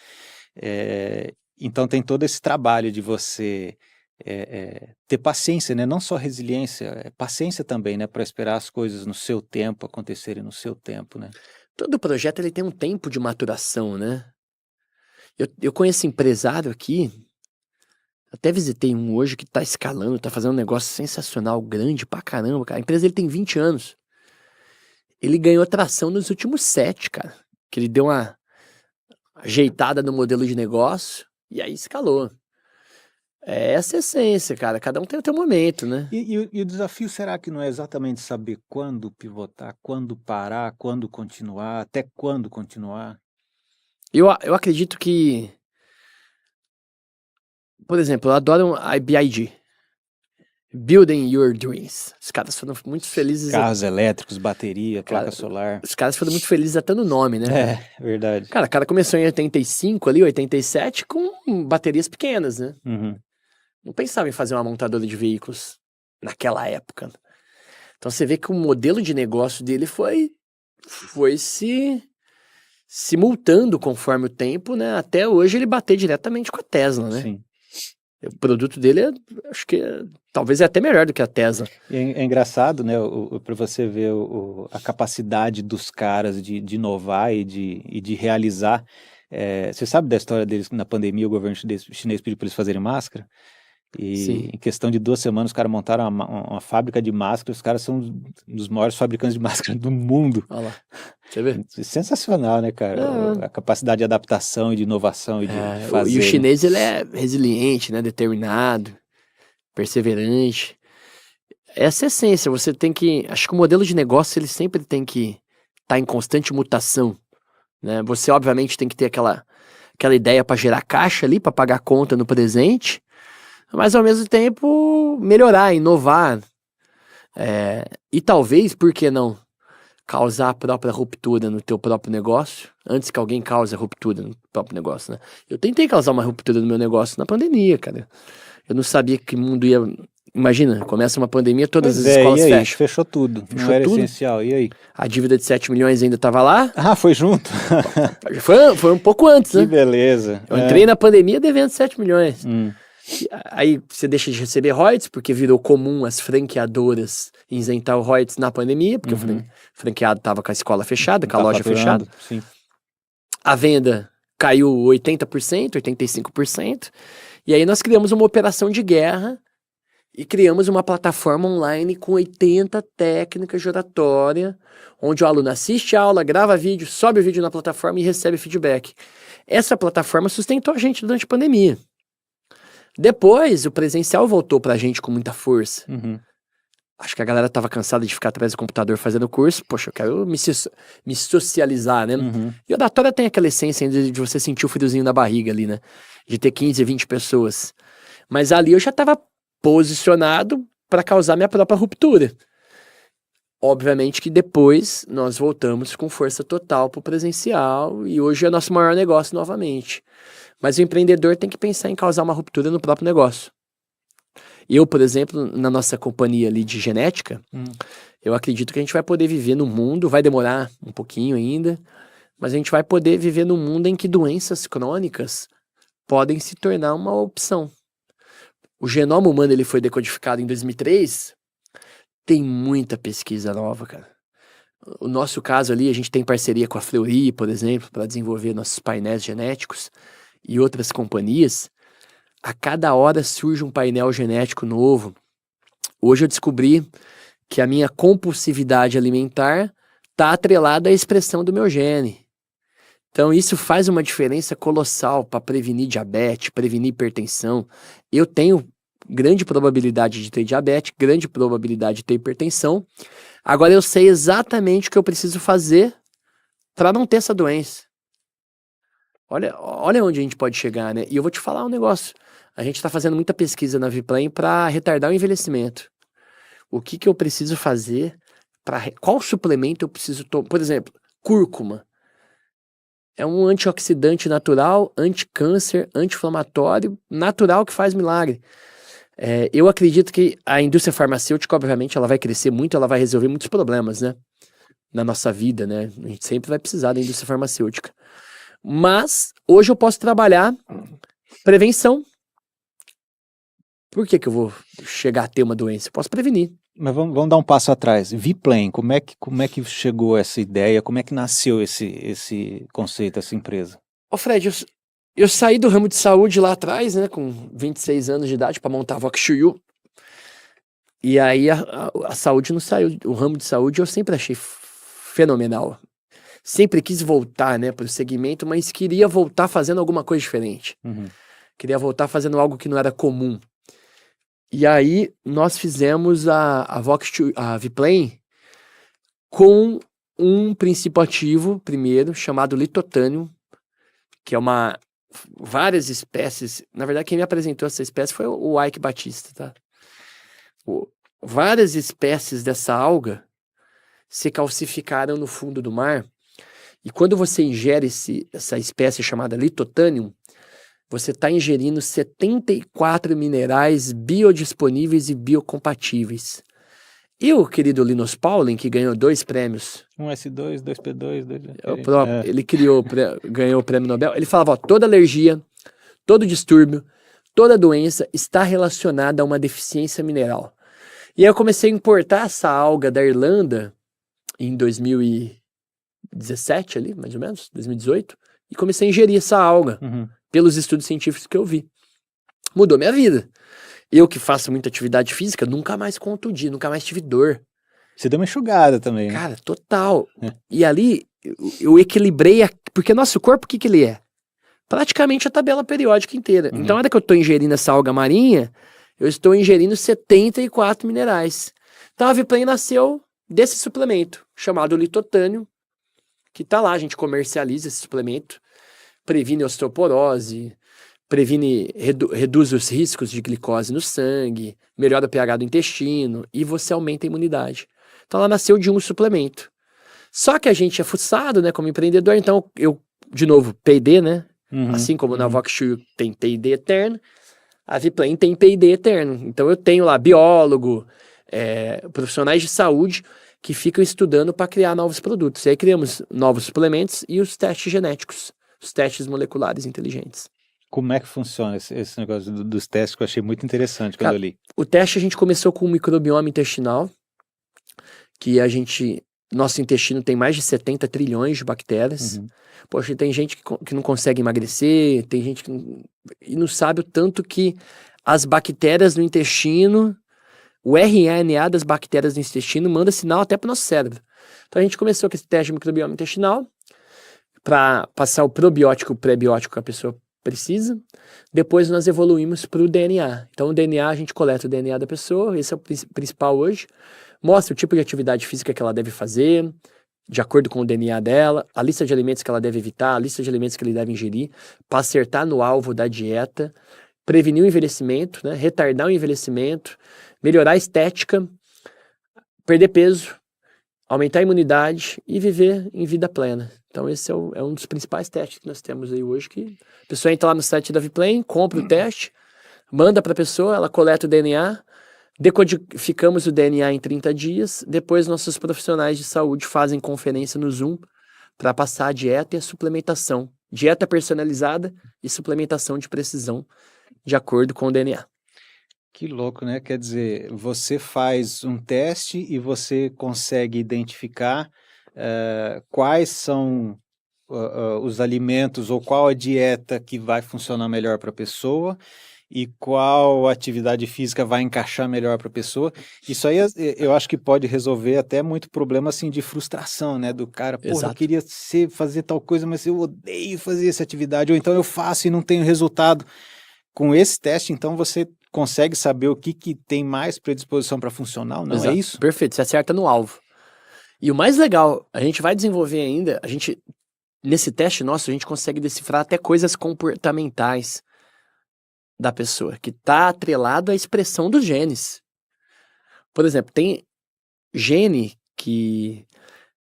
Então tem todo esse trabalho de você ter paciência, né? Não só resiliência, paciência também, né? Para esperar as coisas no seu tempo acontecerem no seu tempo, né? Todo projeto ele tem um tempo de maturação, né? Eu conheço empresário aqui, até visitei um hoje que tá escalando, tá fazendo um negócio sensacional, grande pra caramba, cara. A empresa ele tem 20 anos. Ele ganhou tração nos últimos 7, cara. Que ele deu uma ajeitada no modelo de negócio e aí escalou. É essa a essência, cara. Cada um tem o seu momento, né? E o desafio será que não é exatamente saber quando pivotar, quando parar, quando continuar, até quando continuar? Eu acredito que, por exemplo, eu adoro a BID. Building Your Dreams. Os caras foram muito felizes. Carros elétricos, bateria, Cara, placa solar. Os caras foram muito felizes até no nome, né? Verdade. Cara, o cara começou em 85 ali, 87, com baterias pequenas, né? Uhum. Não pensava em fazer uma montadora de veículos naquela época. Então você vê que o modelo de negócio dele foi se multando conforme o tempo, né? Até hoje ele bater diretamente com a Tesla, né? Sim. O produto dele, acho que talvez é até melhor do que a Tesla. E é engraçado, né, para você ver a capacidade dos caras de inovar e de realizar. Você sabe da história deles, que na pandemia o governo chinês pediu para eles fazerem máscara? E Sim. em questão de 2 semanas os caras montaram uma fábrica de máscaras. Os caras são um dos maiores fabricantes de máscara do mundo. Olha lá, você vê? Sensacional, né, cara? A capacidade de adaptação e de inovação e de fazer. E o chinês, ele é resiliente, né? Determinado, perseverante. Essa é a essência, você tem que... Acho que o modelo de negócio, ele sempre tem que estar em constante mutação, né? Você, obviamente, tem que ter aquela ideia para gerar caixa ali, para pagar conta no presente, mas, ao mesmo tempo, melhorar, inovar. E talvez, por que não, causar a própria ruptura no teu próprio negócio, antes que alguém cause a ruptura no próprio negócio, né? Eu tentei causar uma ruptura no meu negócio na pandemia, cara. Eu não sabia que o mundo ia... Imagina, começa uma pandemia, todas as escolas e aí? fecham. Fechou tudo, Fechou não era tudo. essencial, e aí? A dívida de 7 milhões ainda estava lá. Foi junto? Foi um pouco antes, né? Que beleza. Eu entrei na pandemia devendo 7 milhões. Hum. Aí você deixa de receber royalties, porque virou comum as franqueadoras isentar o royalties na pandemia, porque o franqueado estava com a escola fechada, com a loja fechada. Sim. A venda caiu 80%, 85%. E aí nós criamos uma operação de guerra e criamos uma plataforma online com 80 técnicas de oratória, onde o aluno assiste a aula, grava vídeo, sobe o vídeo na plataforma e recebe feedback. Essa plataforma sustentou a gente durante a pandemia. Depois, o presencial voltou pra gente com muita força. Acho que a galera tava cansada de ficar atrás do computador fazendo curso. Poxa, eu quero me socializar, né? E a oratória tem aquela essência ainda de você sentir o friozinho na barriga ali, né? De ter 15, 20 pessoas. Mas ali eu já tava posicionado para causar minha própria ruptura. Obviamente que depois nós voltamos com força total pro presencial e hoje é nosso maior negócio novamente. Mas o empreendedor tem que pensar em causar uma ruptura no próprio negócio. Eu, por exemplo, na nossa companhia ali de genética, eu acredito que a gente vai poder viver num mundo, vai demorar um pouquinho ainda, mas a gente vai poder viver num mundo em que doenças crônicas podem se tornar uma opção. O genoma humano ele foi decodificado em 2003, tem muita pesquisa nova, cara. O nosso caso ali, a gente tem parceria com a Fleury, por exemplo, para desenvolver nossos painéis genéticos e outras companhias. A cada hora surge um painel genético novo. Hoje eu descobri que a minha compulsividade alimentar está atrelada à expressão do meu gene. Então isso faz uma diferença colossal para prevenir diabetes, prevenir hipertensão. Eu tenho grande probabilidade de ter diabetes, grande probabilidade de ter hipertensão. Agora eu sei exatamente o que eu preciso fazer para não ter essa doença. Olha onde a gente pode chegar, né? E eu vou te falar um negócio. A gente está fazendo muita pesquisa na Viplan para retardar o envelhecimento. O que eu preciso fazer? Qual suplemento eu preciso tomar? Por exemplo, cúrcuma. É um antioxidante natural, anticâncer, anti-inflamatório, natural que faz milagre. Eu acredito que a indústria farmacêutica, obviamente, ela vai crescer muito, ela vai resolver muitos problemas, né? Na nossa vida, né? A gente sempre vai precisar da indústria farmacêutica. Mas, hoje eu posso trabalhar prevenção. Por que eu vou chegar a ter uma doença? Eu posso prevenir. Mas vamos dar um passo atrás. Viplan, como é que chegou essa ideia? Como é que nasceu esse conceito, essa empresa? Ô Fred, eu saí do ramo de saúde lá atrás, né, com 26 anos de idade, para montar a Voxchuyu. E aí a saúde não saiu. O ramo de saúde eu sempre achei fenomenal. Sempre quis voltar, né, para o segmento, mas queria voltar fazendo alguma coisa diferente. Queria voltar fazendo algo que não era comum. E aí nós fizemos a Viplan com um princípio ativo, primeiro, chamado litotânio, que é várias espécies. Na verdade, quem me apresentou essa espécie foi o Ike Batista, tá? Várias espécies dessa alga se calcificaram no fundo do mar. E quando você ingere essa espécie chamada litotânio, você está ingerindo 74 minerais biodisponíveis e biocompatíveis. E o querido Linus Pauling, que ganhou 2 prêmios. Um S2, 2P2, 2... Ele ganhou o prêmio Nobel. Ele falava, ó, toda alergia, todo distúrbio, toda doença está relacionada a uma deficiência mineral. E aí eu comecei a importar essa alga da Irlanda em 2017 ali, mais ou menos, 2018, e comecei a ingerir essa alga. Pelos estudos científicos que eu vi. Mudou minha vida. Eu que faço muita atividade física, nunca mais contudi, nunca mais tive dor. Você deu uma enxugada também, né? Cara, total. E ali, eu equilibrei, porque nosso corpo, o que ele é? Praticamente a tabela periódica inteira. Então, na hora que eu estou ingerindo essa alga marinha, eu estou ingerindo 74 minerais. Então, a Viplan nasceu desse suplemento, chamado litotânio, que tá lá, a gente comercializa esse suplemento. Previne osteoporose, reduz os riscos de glicose no sangue, melhora o pH do intestino e você aumenta a imunidade. Então ela nasceu de um suplemento. Só que a gente é fuçado, né, como empreendedor, então eu, de novo, P&D, né? Assim como na Voxchuyu tem P&D eterno, a Viplan tem P&D eterno. Então eu tenho lá biólogo, profissionais de saúde que ficam estudando para criar novos produtos. E aí criamos novos suplementos e os testes genéticos. Os testes moleculares inteligentes. Como é que funciona esse negócio dos testes que eu achei muito interessante quando eu li? O teste a gente começou com o microbioma intestinal, que nosso intestino tem mais de 70 trilhões de bactérias. Poxa, tem gente que não consegue emagrecer, tem gente que não sabe o tanto que as bactérias no intestino, o RNA das bactérias no intestino manda sinal até para o nosso cérebro. Então a gente começou com esse teste de microbioma intestinal, para passar o probiótico e o pré-biótico que a pessoa precisa. Depois nós evoluímos para o DNA. Então o DNA, a gente coleta o DNA da pessoa, esse é o principal hoje. Mostra o tipo de atividade física que ela deve fazer, de acordo com o DNA dela, a lista de alimentos que ela deve evitar, a lista de alimentos que ele deve ingerir, para acertar no alvo da dieta, prevenir o envelhecimento, né, retardar o envelhecimento, melhorar a estética, perder peso, aumentar a imunidade e viver em vida plena. Então esse é um dos principais testes que nós temos aí hoje, que a pessoa entra lá no site da Viplan, compra o teste, manda para a pessoa, ela coleta o DNA, decodificamos o DNA em 30 dias, depois nossos profissionais de saúde fazem conferência no Zoom para passar a dieta e a suplementação. Dieta personalizada e suplementação de precisão, de acordo com o DNA. Que louco, né? Quer dizer, você faz um teste e você consegue identificar quais são os alimentos ou qual a dieta que vai funcionar melhor para a pessoa e qual atividade física vai encaixar melhor para a pessoa. Isso aí eu acho que pode resolver até muito problema assim de frustração, né? Do cara, porra, eu Exato. queria fazer tal coisa, mas eu odeio fazer essa atividade, ou então eu faço e não tenho resultado. Com esse teste, então, você consegue saber o que tem mais predisposição para funcionar ou não, Exato. é isso? Perfeito, você acerta no alvo. E o mais legal, a gente vai desenvolver ainda, nesse teste nosso, a gente consegue decifrar até coisas comportamentais da pessoa, que está atrelado à expressão dos genes. Por exemplo, tem gene que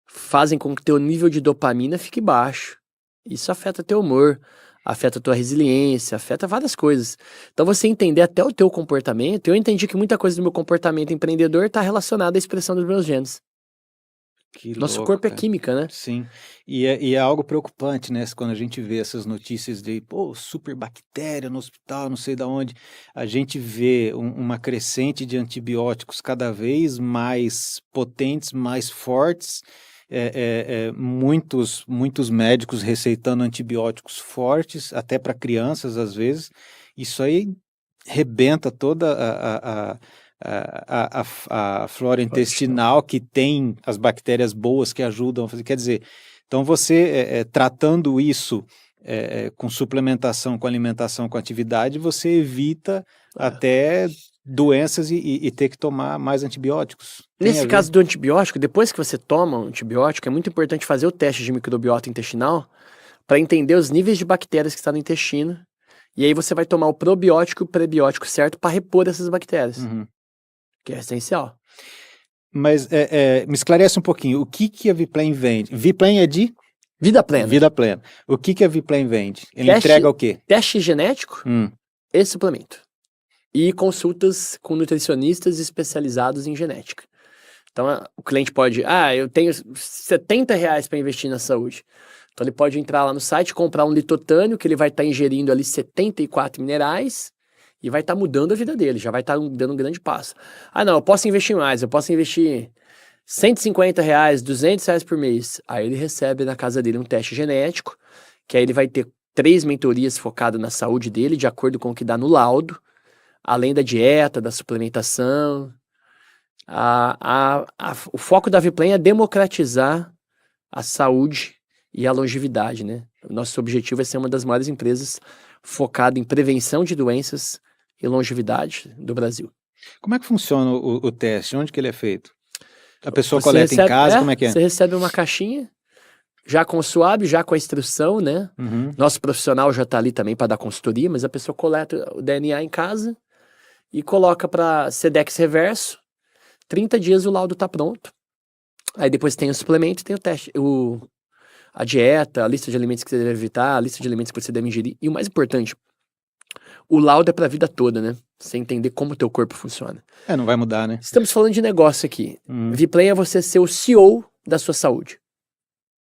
fazem com que teu nível de dopamina fique baixo. Isso afeta teu humor, afeta tua resiliência, afeta várias coisas. Então você entender até o teu comportamento, eu entendi que muita coisa do meu comportamento empreendedor está relacionada à expressão dos meus genes. Que Nosso louco, corpo é cara. química, né? Sim, e é algo preocupante, né? Quando a gente vê essas notícias de, pô, super bactéria no hospital, não sei da onde, a gente vê uma crescente de antibióticos cada vez mais potentes, mais fortes, muitos médicos receitando antibióticos fortes, até para crianças às vezes. Isso aí rebenta toda a flora intestinal, que tem as bactérias boas que ajudam a fazer. Quer dizer, então você tratando isso com suplementação, com alimentação, com atividade, você evita até doenças e ter que tomar mais antibióticos. Nesse caso do antibiótico, depois que você toma um antibiótico, é muito importante fazer o teste de microbiota intestinal para entender os níveis de bactérias que estão no intestino. E aí você vai tomar o probiótico e o prebiótico certo para repor essas bactérias. Uhum. Que é essencial. Mas me esclarece um pouquinho, o que a Viplan vende? Viplan é de? Vida plena. Vida plena. O que a Viplan vende? Ele Teste- entrega o quê? Teste genético e suplemento. E consultas com nutricionistas especializados em genética. Então, o cliente pode, eu tenho R$70 para investir na saúde. Então, ele pode entrar lá no site, comprar um litotânio, que ele vai estar ingerindo ali 74 minerais e vai estar mudando a vida dele, já vai estar dando um grande passo. Não, eu posso investir mais, eu posso investir R$150, R$200 por mês. Aí ele recebe na casa dele um teste genético, que aí ele vai ter 3 mentorias focadas na saúde dele, de acordo com o que dá no laudo, além da dieta, da suplementação. O foco da Viplan é democratizar a saúde e a longevidade, né? O nosso objetivo é ser uma das maiores empresas focada em prevenção de doenças e longevidade do Brasil. Como é que funciona o teste? Onde que ele é feito? A pessoa coleta em casa, como é que é? Você recebe uma caixinha, já com o SUAB, já com a instrução, né? Uhum. Nosso profissional já está ali também para dar consultoria, mas a pessoa coleta o DNA em casa e coloca para Sedex reverso. 30 dias o laudo está pronto. Aí depois tem o suplemento, tem o teste, a dieta, a lista de alimentos que você deve evitar, a lista de alimentos que você deve ingerir. E o mais importante, o laudo é para a vida toda, né? Você entender como o teu corpo funciona. Não vai mudar, né? Estamos falando de negócio aqui. Viplan é você ser o CEO da sua saúde.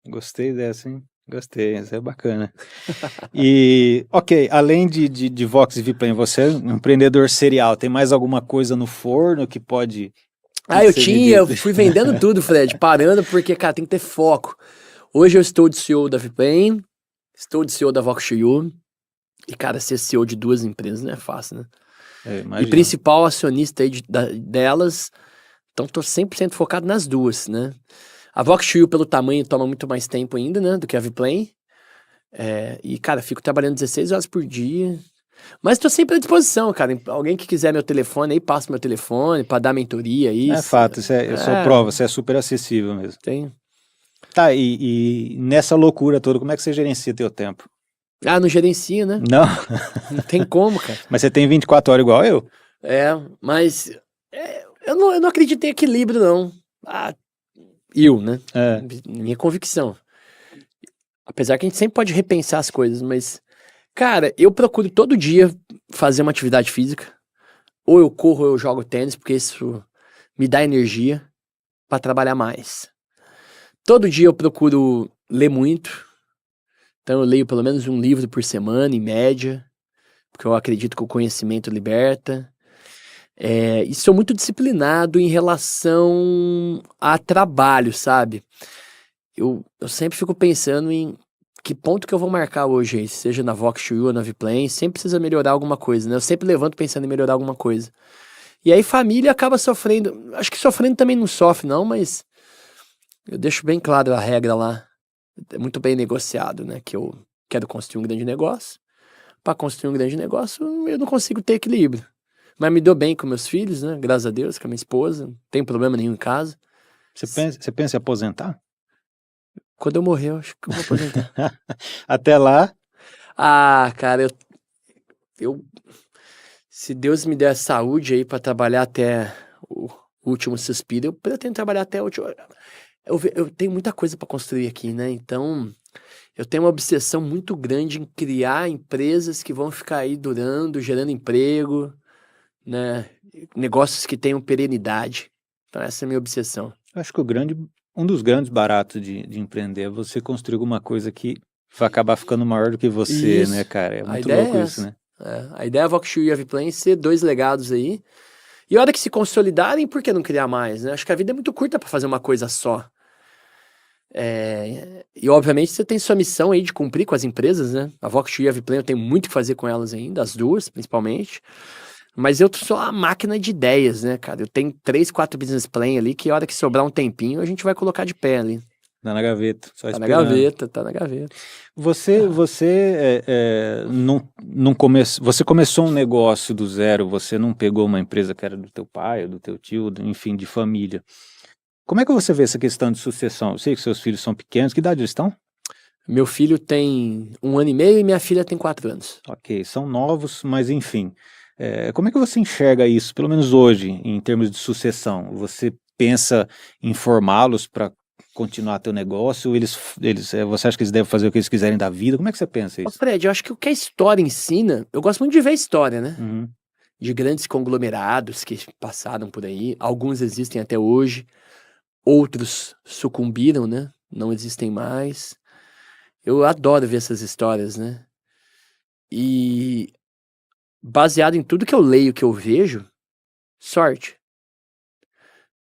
Gostei dessa, hein? Gostei, essa é bacana. E, ok, além de Vox e Viplan, você é um empreendedor serial, tem mais alguma coisa no forno que pode... eu fui vendendo tudo, Fred, parando, porque, cara, tem que ter foco. Hoje eu estou de CEO da Viplan, estou de CEO da Vox You, e, cara, ser CEO de 2 empresas não é fácil, né? E principal acionista aí delas, então tô 100% focado nas duas, né? A Vox You, pelo tamanho, toma muito mais tempo ainda, né, do que a Viplan. E, cara, fico trabalhando 16 horas por dia. Mas tô sempre à disposição, cara. Alguém que quiser meu telefone aí, passa meu telefone pra dar mentoria aí. É fato, eu sou prova, você é super acessível mesmo. Tem. Tá, e nessa loucura toda, como é que você gerencia teu tempo? Não gerencia, né? Não? Não tem como, cara. Mas você tem 24 horas igual eu? Mas eu não acredito em equilíbrio, não. Né? Minha convicção. Apesar que a gente sempre pode repensar as coisas, mas, cara, eu procuro todo dia fazer uma atividade física. Ou eu corro ou eu jogo tênis, porque isso me dá energia para trabalhar mais. Todo dia eu procuro ler muito. Então eu leio pelo menos um livro por semana, em média, porque eu acredito que o conhecimento liberta. E sou muito disciplinado em relação a trabalho, sabe? Eu sempre fico pensando em que ponto que eu vou marcar hoje aí, seja na Vox2U ou na Vplane, sempre precisa melhorar alguma coisa, né? Eu sempre levanto pensando em melhorar alguma coisa. E aí família acaba sofrendo, acho que sofrendo também não sofre não, mas eu deixo bem claro a regra lá, é muito bem negociado, né? Que eu quero construir um grande negócio. Para construir um grande negócio, eu não consigo ter equilíbrio. Mas me dou bem com meus filhos, né? Graças a Deus, com a minha esposa. Não tem problema nenhum em casa. Você pensa em aposentar? Quando eu morrer, eu acho que eu vou aposentar. Até lá, Ah, cara, se Deus me der saúde aí para trabalhar até o último suspiro, eu pretendo trabalhar até o último. Eu tenho muita coisa para construir aqui, né? Então, eu tenho uma obsessão muito grande em criar empresas que vão ficar aí durando, gerando emprego, né? Negócios que tenham perenidade. Então, essa é a minha obsessão. eu acho que um dos grandes baratos de empreender é você construir alguma coisa que vai acabar ficando maior do que você, Isso. né, cara? É A muito ideia louco é isso, essa. né? A ideia é a Vox2U e a Vplane ser 2 legados aí. E a hora que se consolidarem, por que não criar mais, né? Acho que a vida é muito curta para fazer uma coisa só. E obviamente você tem sua missão aí de cumprir com as empresas, né? A Vox2U e a Vplane eu tenho muito que fazer com elas ainda, as duas principalmente. Mas eu sou a máquina de ideias, né, cara? Eu tenho 3, 4 business plan ali que a hora que sobrar um tempinho a gente vai colocar de pé ali. Tá na gaveta, só Tá na esperando. gaveta, tá na gaveta. Você você começou um negócio do zero, você não pegou uma empresa que era do teu pai, ou do teu tio, enfim, de família. Como é que você vê essa questão de sucessão? Eu sei que seus filhos são pequenos, que idade eles estão? Meu filho tem 1 ano e meio e minha filha tem 4 anos. Ok, são novos, mas enfim. Como é que você enxerga isso, pelo menos hoje, em termos de sucessão? Você pensa em formá-los para continuar teu negócio? Ou você acha que eles devem fazer o que eles quiserem da vida? Como é que você pensa Ô, isso? Fred, eu acho que o que a história ensina, eu gosto muito de ver história, né? Uhum. De grandes conglomerados que passaram por aí. Alguns existem até hoje, outros sucumbiram, né? Não existem mais. Eu adoro ver essas histórias, né? E baseado em tudo que eu leio, que eu vejo, sorte.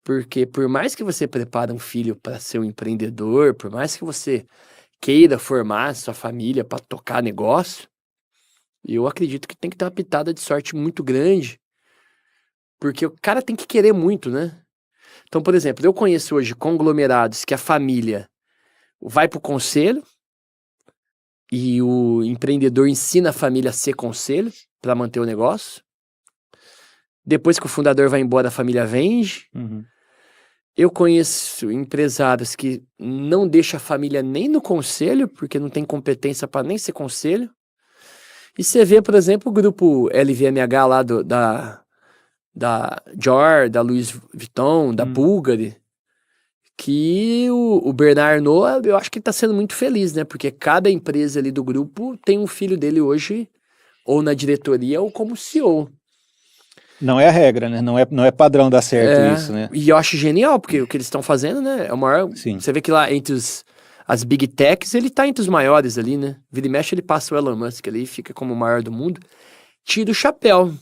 Porque por mais que você prepare um filho para ser um empreendedor, por mais que você queira formar sua família para tocar negócio, eu acredito que tem que ter uma pitada de sorte muito grande, porque o cara tem que querer muito, né? Então, por exemplo, eu conheço hoje conglomerados que a família vai pro conselho e o empreendedor ensina a família a ser conselho para manter o negócio. Depois que o fundador vai embora, a família vende. Uhum. Eu conheço empresários que não deixam a família nem no conselho, porque não tem competência para nem ser conselho. E você vê, por exemplo, o grupo LVMH lá da Dior, da Louis Vuitton, da Bulgari, que o Bernard Arnault, eu acho que ele tá sendo muito feliz, né? Porque cada empresa ali do grupo tem um filho dele hoje, ou na diretoria, ou como CEO. Não é a regra, né? Não é padrão dar certo isso, né? E eu acho genial, porque o que eles estão fazendo, né? É o maior. Sim. Você vê que lá entre as Big Techs, ele tá entre os maiores ali, né? Vira e mexe, ele passa o Elon Musk ali, fica como o maior do mundo. Tira o chapéu.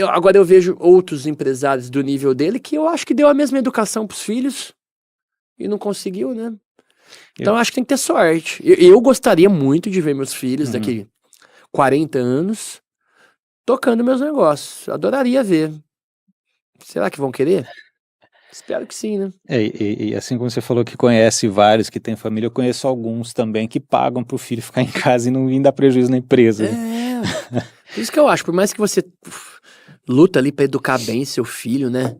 Agora eu vejo outros empresários do nível dele que eu acho que deu a mesma educação pros filhos e não conseguiu, né? Então eu acho que tem que ter sorte. Eu gostaria muito de ver meus filhos daqui 40 anos tocando meus negócios. Adoraria ver. Será que vão querer? Espero que sim, né? E assim como você falou que conhece vários que têm família, eu conheço alguns também que pagam pro filho ficar em casa e não vir dar prejuízo na empresa, né? Por isso que eu acho, por mais que você luta ali pra educar bem seu filho, né?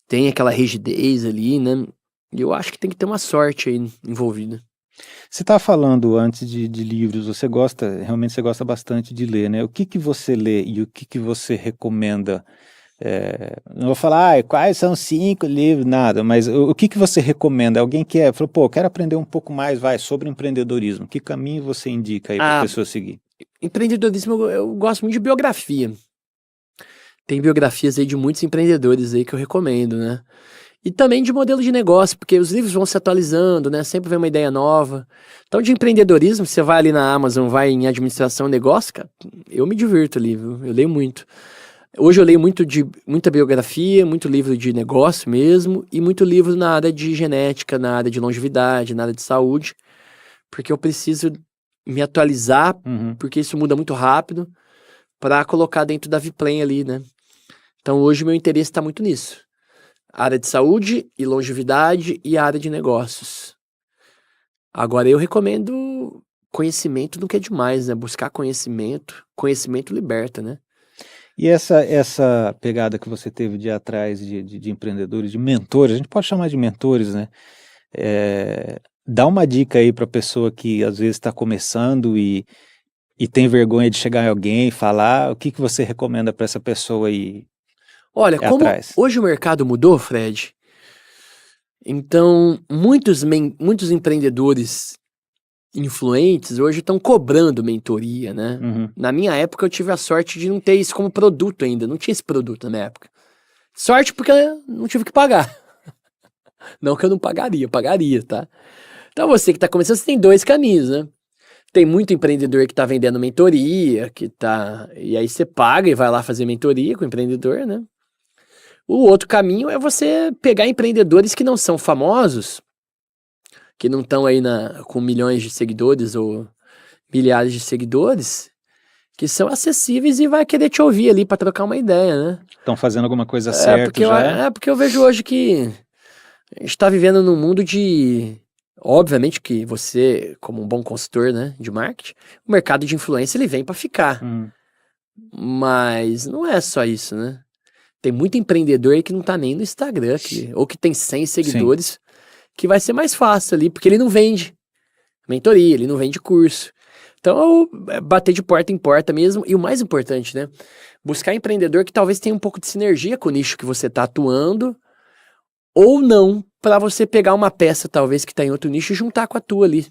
Tem aquela rigidez ali, né? Eu acho que tem que ter uma sorte aí envolvida. Você estava falando antes de livros, realmente você gosta bastante de ler, né? O que você lê e o que você recomenda? Não vou falar, quais são 5 livros, nada, mas o que você recomenda? Alguém que falou, pô, quero aprender um pouco mais, sobre empreendedorismo. Que caminho você indica aí para a pessoa seguir? Empreendedorismo, eu gosto muito de biografia. Tem biografias aí de muitos empreendedores aí que eu recomendo, né? E também de modelo de negócio, porque os livros vão se atualizando, né? Sempre vem uma ideia nova. Então, de empreendedorismo, você vai ali na Amazon, vai em administração e negócio, cara, eu me divirto ali, viu? Eu leio muito. Hoje eu leio muita biografia, muito livro de negócio mesmo, e muito livro na área de genética, na área de longevidade, na área de saúde, porque eu preciso me atualizar, Uhum. porque isso muda muito rápido, para colocar dentro da Viplan ali, né? Então hoje meu interesse está muito nisso. Área de saúde e longevidade e área de negócios. Agora eu recomendo conhecimento do que é demais, né? Buscar conhecimento. Conhecimento liberta, né? E essa pegada que você teve de ir atrás de empreendedores, de mentores, a gente pode chamar de mentores, né? Dá uma dica aí para a pessoa que às vezes está começando e tem vergonha de chegar em alguém e falar, o que você recomenda para essa pessoa aí Olha, ir como atrás? hoje o mercado mudou, Fred, então muitos empreendedores influentes hoje estão cobrando mentoria, né? Uhum. Na minha época eu tive a sorte de não ter isso como produto ainda, não tinha esse produto na minha época. Sorte porque eu não tive que pagar. Não que eu não pagaria, eu pagaria, tá? Então você que está começando, você tem dois caminhos, né? Tem muito empreendedor que está vendendo mentoria, e aí você paga e vai lá fazer mentoria com o empreendedor, né? O outro caminho é você pegar empreendedores que não são famosos, que não estão aí com milhões de seguidores ou milhares de seguidores, que são acessíveis e vai querer te ouvir ali para trocar uma ideia, né? Estão fazendo alguma coisa certo já? Porque eu vejo hoje que a gente está vivendo num mundo de. Obviamente que você, como um bom consultor, né, de marketing, o mercado de influência ele vem para ficar. Uhum. Mas não é só isso, né? Tem muito empreendedor aí que não tá nem no Instagram, ou que tem 100 Sim. seguidores, que vai ser mais fácil ali, porque ele não vende mentoria, ele não vende curso. Então, bater de porta em porta mesmo. E o mais importante, né? Buscar empreendedor que talvez tenha um pouco de sinergia com o nicho que você tá atuando, ou não, para você pegar uma peça, talvez, que tá em outro nicho e juntar com a tua ali.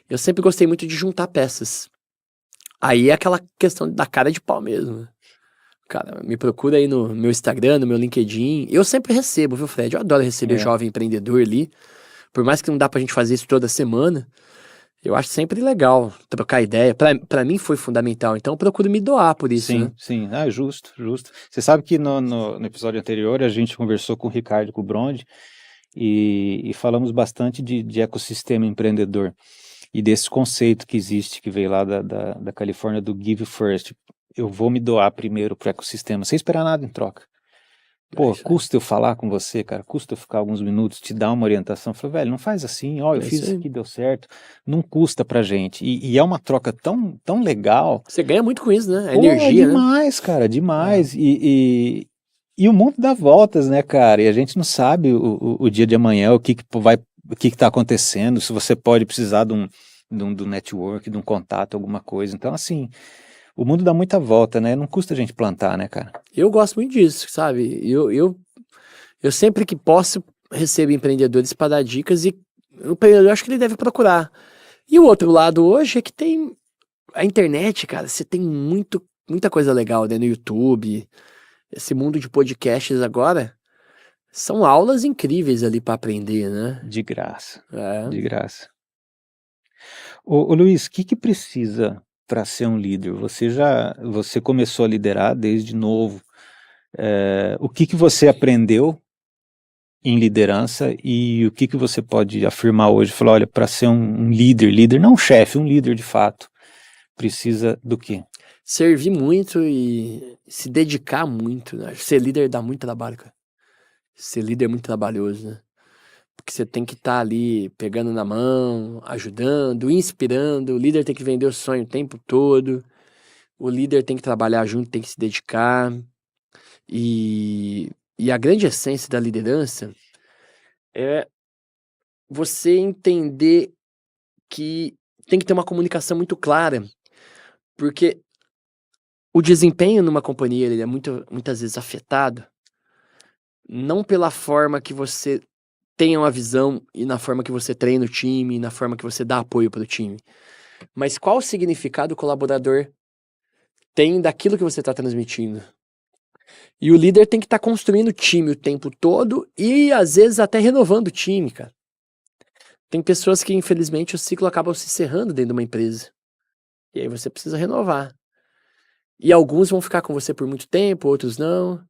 Eu sempre gostei muito de juntar peças. Aí é aquela questão da cara de pau mesmo, né? Cara, me procura aí no meu Instagram, no meu LinkedIn. Eu sempre recebo, viu, Fred? Eu adoro receber É. jovem empreendedor ali. Por mais que não dá pra gente fazer isso toda semana, eu acho sempre legal trocar ideia. Pra mim foi fundamental. Então eu procuro me doar por isso, né? Sim. Ah, justo, justo. Você sabe que no episódio anterior a gente conversou com o Ricardo Cubronde e falamos bastante de ecossistema empreendedor e desse conceito que existe, que veio lá da Califórnia, do Give First. Eu vou me doar primeiro para o ecossistema, sem esperar nada em troca. É Pô, isso aí. custa eu falar com você, cara, custa eu ficar alguns minutos, te dar uma orientação. Eu falei, velho, não faz assim, ó, eu É fiz isso isso aí. aqui, deu certo. Não custa pra gente. E é uma troca tão legal. Você ganha muito com isso, né? A Pô, é energia, né? demais, cara, É. demais. E o mundo dá voltas, né, cara? E a gente não sabe o dia de amanhã, o que tá acontecendo, se você pode precisar de um network, de um contato, alguma coisa. Então, assim, o mundo dá muita volta, né? Não custa a gente plantar, né, cara? Eu gosto muito disso, sabe? Eu sempre que posso recebo empreendedores para dar dicas e o empreendedor acho que ele deve procurar. E o outro lado hoje é que tem a internet, cara. Você tem muita coisa legal, né, no YouTube. Esse mundo de podcasts agora são aulas incríveis ali para aprender, né? De graça, É. de graça. Ô Luiz, o que precisa para ser um líder? Você começou a liderar desde novo. O que você aprendeu em liderança e o que você pode afirmar hoje? Falar, olha, para ser um líder, não um chefe, um líder de fato, precisa do quê? Servir muito e se dedicar muito, né? Ser líder dá muito trabalho, cara. Ser líder é muito trabalhoso, né? Porque você tem que estar ali pegando na mão, ajudando, inspirando. O líder tem que vender o sonho o tempo todo. O líder tem que trabalhar junto, tem que se dedicar. E a grande essência da liderança é você entender que tem que ter uma comunicação muito clara. Porque o desempenho numa companhia ele é muitas vezes afetado não pela forma que você tem uma visão e na forma que você treina o time, na forma que você dá apoio para o time. Mas qual o significado o colaborador tem daquilo que você está transmitindo? E o líder tem que estar construindo o time o tempo todo e, às vezes, até renovando o time, cara. Tem pessoas que, infelizmente, o ciclo acaba se encerrando dentro de uma empresa. E aí você precisa renovar. E alguns vão ficar com você por muito tempo, outros não.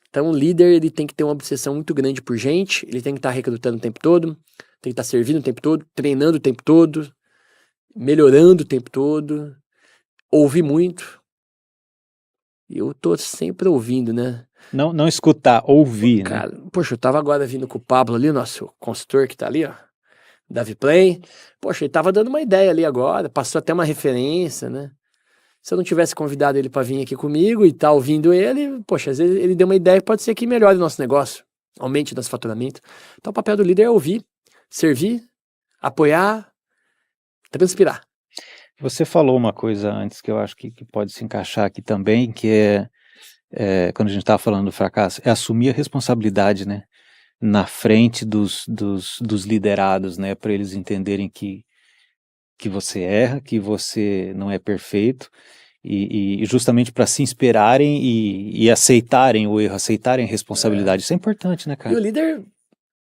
Então, o líder, ele tem que ter uma obsessão muito grande por gente, ele tem que estar recrutando o tempo todo, tem que estar servindo o tempo todo, treinando o tempo todo, melhorando o tempo todo, ouvir muito. Eu tô sempre ouvindo, né? Não escutar, ouvir, né? Cara, poxa, eu tava agora vindo com o Pablo ali, o nosso consultor que tá ali, ó, Davi Play. Poxa, ele tava dando uma ideia ali agora, passou até uma referência, né? Se eu não tivesse convidado ele para vir aqui comigo e tá ouvindo ele, poxa, às vezes ele deu uma ideia que pode ser que melhore o nosso negócio, aumente o nosso faturamento. Então o papel do líder é ouvir, servir, apoiar, transpirar. Você falou uma coisa antes que eu acho que pode se encaixar aqui também, que quando a gente estava falando do fracasso, é assumir a responsabilidade, né? Na frente dos liderados, né? Para eles entenderem que você erra, que você não é perfeito, e justamente para se inspirarem e aceitarem o erro, aceitarem a responsabilidade. Isso é importante, né, E o cara? líder,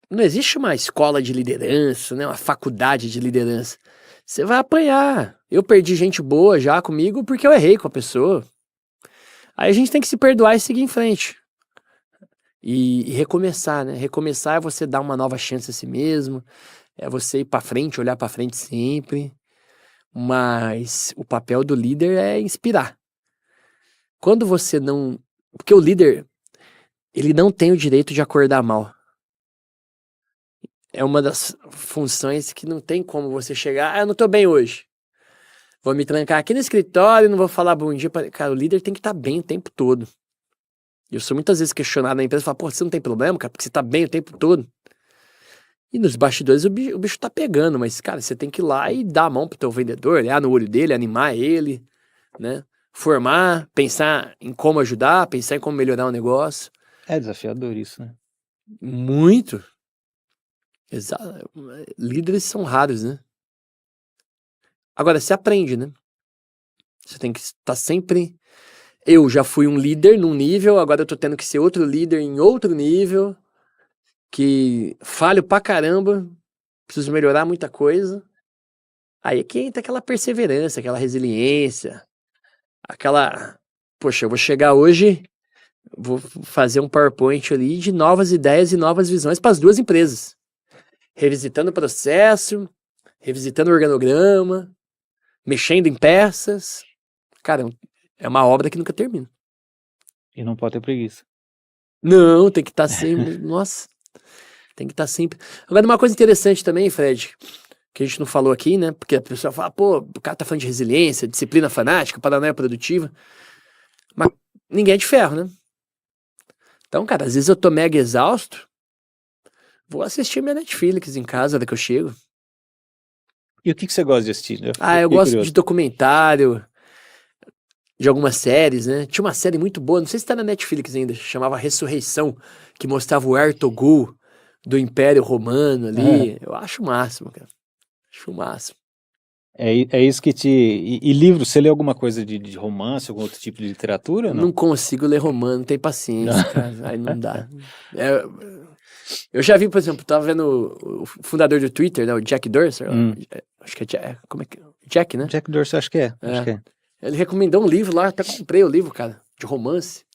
não existe uma escola de liderança, né? Uma faculdade de liderança. Você vai apanhar. Eu perdi gente boa já comigo porque eu errei com a pessoa. Aí a gente tem que se perdoar e seguir em frente. E recomeçar, né? Recomeçar é você dar uma nova chance a si mesmo, é você ir pra frente, olhar pra frente sempre. Mas o papel do líder é inspirar. Quando você não. Porque o líder, ele não tem o direito de acordar mal. É uma das funções que não tem como você chegar. Ah, eu não tô bem hoje. Vou me trancar aqui no escritório, não vou falar bom dia. Cara, o líder tem que estar bem o tempo todo. Eu sou muitas vezes questionado na empresa, falo, pô, você não tem problema, cara, porque você tá bem o tempo todo. E nos bastidores o bicho tá pegando, mas, cara, você tem que ir lá e dar a mão pro teu vendedor, olhar no olho dele, animar ele, né? Formar, pensar em como ajudar, pensar em como melhorar o negócio. É desafiador isso, né? Muito. Exato. Líderes são raros, né? Agora, você aprende, né? Você tem que estar sempre. Eu já fui um líder num nível, agora eu tô tendo que ser outro líder em outro nível, que falho pra caramba, preciso melhorar muita coisa. Aí é que entra aquela perseverança, aquela resiliência, aquela. Poxa, eu vou chegar hoje, vou fazer um PowerPoint ali de novas ideias e novas visões para as duas empresas. Revisitando o processo, revisitando o organograma, mexendo em peças. Cara, é uma obra que nunca termina. E não pode ter preguiça. Não, tem que estar sempre. Nossa, tem que estar sempre. Agora, uma coisa interessante também, Fred, que a gente não falou aqui, né? Porque a pessoa fala, pô, o cara tá falando de resiliência, disciplina fanática, paranoia produtiva. Mas ninguém é de ferro, né? Então, cara, às vezes eu tô mega exausto, vou assistir minha Netflix em casa, da que eu chego. E o que você gosta de assistir? Eu Eu fiquei gosto de curioso. documentário, de algumas séries, né? Tinha uma série muito boa, não sei se tá na Netflix ainda, chamava Ressurreição, que mostrava o Ertogul do Império Romano ali. Eu acho o máximo, cara. Acho o máximo. É isso que te. E livro, você lê alguma coisa de romance, algum outro tipo de literatura ou Não não? consigo ler romano, não tenho paciência, cara. Aí não dá. É, eu já vi, por exemplo, tava vendo o fundador do Twitter, né, o Jack Dorsey, acho que é Jack, como é que é? Jack, né? Jack Dorsey, acho que é. Acho É. que é. Ele recomendou um livro lá, até comprei o livro, cara, de romance,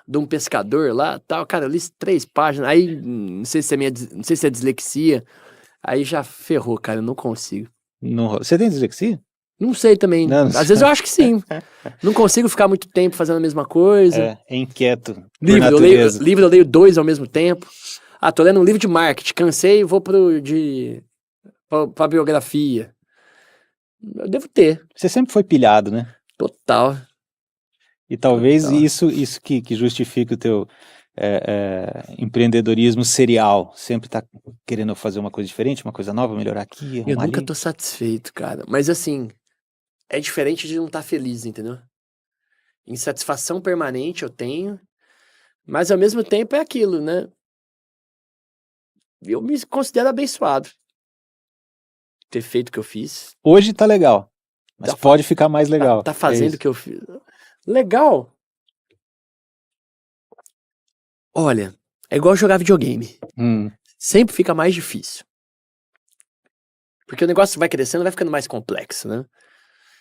de um pescador lá, tal, cara, eu li 3 páginas, aí não sei se é não sei se é dislexia, aí já ferrou, cara, eu não consigo. Você tem dislexia? Não sei também, Não, às vezes eu acho que sim, não consigo ficar muito tempo fazendo a mesma coisa. é inquieto por Livro, natureza. eu leio 2 ao mesmo tempo. Ah, tô lendo um livro de marketing, cansei e vou pra biografia. Eu devo ter, Você sempre foi pilhado, né? total, E talvez total. isso que justifique o teu empreendedorismo serial. Sempre tá querendo fazer uma coisa diferente, uma coisa nova, melhorar aqui, Eu arrumar nunca ali. tô satisfeito, cara. Mas assim, é diferente de não estar feliz, entendeu? Insatisfação permanente eu tenho, mas ao mesmo tempo é aquilo, né? Eu me considero abençoado ter feito o que eu fiz. Hoje tá legal, Mas pode ficar mais Tá, legal. tá fazendo o que eu fiz. Legal. Olha, é igual jogar videogame. Sempre fica mais difícil. Porque o negócio vai crescendo, vai ficando mais complexo, né?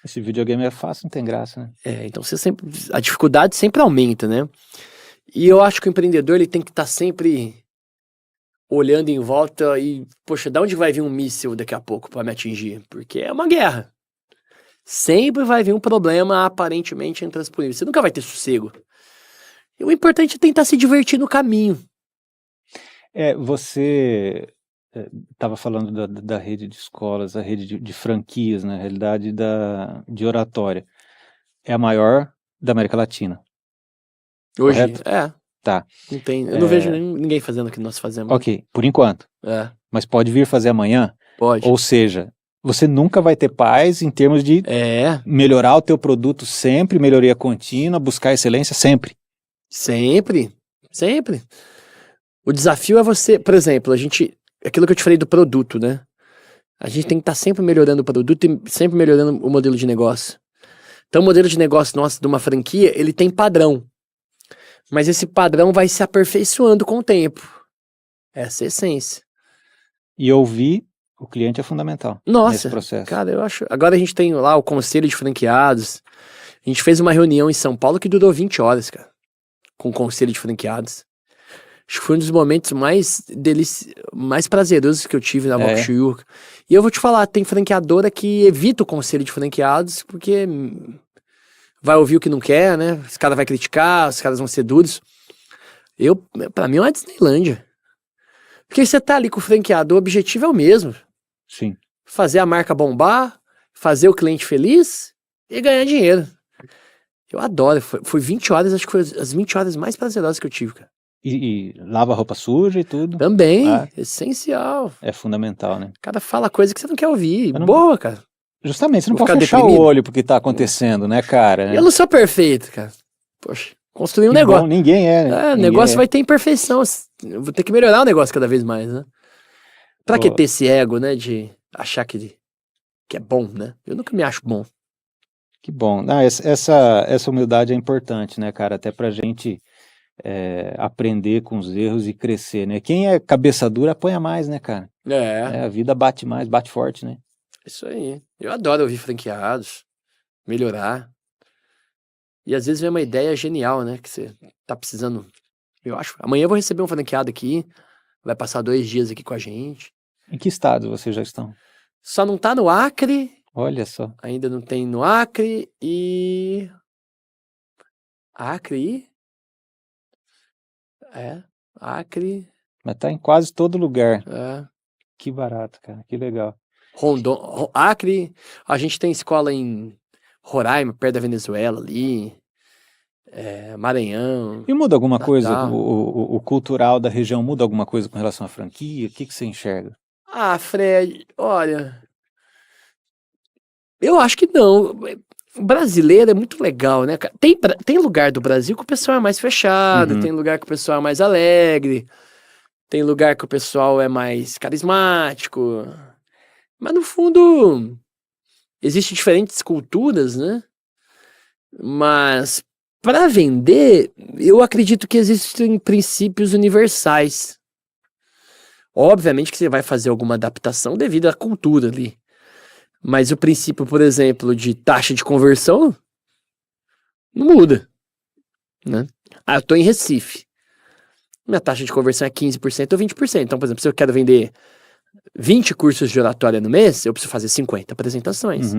Esse videogame é fácil, não tem graça, né? Então a dificuldade sempre aumenta, né? E eu acho que o empreendedor ele tem que estar sempre olhando em volta e, poxa, de onde vai vir um míssil daqui a pouco para me atingir? Porque é uma guerra. Sempre vai vir um problema aparentemente intransponível. Você nunca vai ter sossego. E o importante é tentar se divertir no caminho. Você estava falando da rede de escolas, a rede de franquias, na realidade, de oratória. É a maior da América Latina. Hoje, Correto? Tá. Não tem, eu não vejo ninguém fazendo o que nós fazemos. Ok, por enquanto. Mas pode vir fazer amanhã? Pode. Ou seja, você nunca vai ter paz em termos de melhorar o teu produto sempre, melhoria contínua, buscar excelência sempre. Sempre. O desafio é você, por exemplo, aquilo que eu te falei do produto, né? A gente tem que estar sempre melhorando o produto e sempre melhorando o modelo de negócio. Então o modelo de negócio nosso, de uma franquia, ele tem padrão. Mas esse padrão vai se aperfeiçoando com o tempo. Essa é a essência. E ouvir o cliente é fundamental nesse processo. Cara, eu acho... Agora a gente tem lá o conselho de franqueados. A gente fez uma reunião em São Paulo que durou 20 horas, cara. Com o conselho de franqueados. Acho que foi um dos momentos mais prazerosos que eu tive na Boxer. E eu vou te falar, tem franqueadora que evita o conselho de franqueados porque vai ouvir o que não quer, né? Os caras vão criticar, os caras vão ser duros. Pra mim é uma Disneylândia. Porque você tá ali com o franqueador, o objetivo é o mesmo. Sim. Fazer a marca bombar, fazer o cliente feliz e ganhar dinheiro. Eu adoro. Foi 20 horas, acho que foi as 20 horas mais prazerosas que eu tive, cara. E lava a roupa suja e tudo. Também, essencial. É fundamental, né? O cara fala coisa que você não quer ouvir. Boa, cara. Justamente, você não pode fechar o olho pro que tá acontecendo, né, cara? Eu não sou perfeito, cara. Poxa, construir um negócio. Bom, ninguém é, né? O negócio vai ter imperfeição. Eu vou ter que melhorar o negócio cada vez mais, né? Pra que ter esse ego, né, de achar que é bom, né? Eu nunca me acho bom. Que bom. Essa humildade é importante, né, cara? Até pra gente aprender com os erros e crescer, né? Quem é cabeça dura apanha mais, né, cara? A vida bate mais, bate forte, né? Isso aí. Eu adoro ouvir franqueados, melhorar. E às vezes vem uma ideia genial, né? Que você tá precisando. Eu acho. Amanhã eu vou receber um franqueado aqui. Vai passar 2 dias aqui com a gente. Em que estado vocês já estão? Só não tá no Acre. Olha só. Ainda não tem no Acre e... Acre? Acre. Mas tá em quase todo lugar. É. Que barato, cara. Que legal. Acre. A gente tem escola em Roraima, perto da Venezuela ali. Maranhão. E muda alguma coisa? O cultural da região muda alguma coisa com relação à franquia? O que você enxerga? Ah, Fred, olha... Eu acho que não. O brasileiro é muito legal, né, cara? Tem lugar do Brasil que o pessoal é mais fechado, tem lugar que o pessoal é mais alegre, tem lugar que o pessoal é mais carismático. Mas no fundo, existem diferentes culturas, né? Mas para vender, eu acredito que existem princípios universais. Obviamente que você vai fazer alguma adaptação devido à cultura ali. Mas o princípio, por exemplo, de taxa de conversão não muda, né? Eu tô em Recife. Minha taxa de conversão é 15% ou 20%. Então, por exemplo, se eu quero vender 20 cursos de oratória no mês, eu preciso fazer 50 apresentações.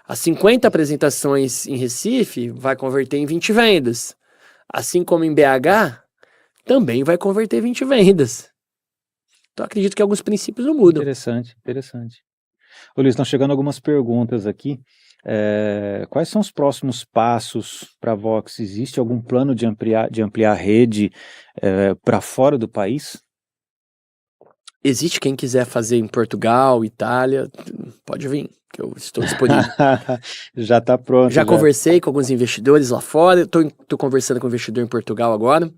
As 50 apresentações em Recife vai converter em 20 vendas. Assim como em BH, também vai converter 20 vendas. Então, acredito que alguns princípios não mudam. Interessante. Ô, Luiz, estão chegando algumas perguntas aqui. Quais são os próximos passos para a Vox? Existe algum plano de ampliar a rede para fora do país? Existe quem quiser fazer em Portugal, Itália, pode vir, que eu estou disponível. Já está pronto. Já conversei com alguns investidores lá fora, estou conversando com um investidor em Portugal agora.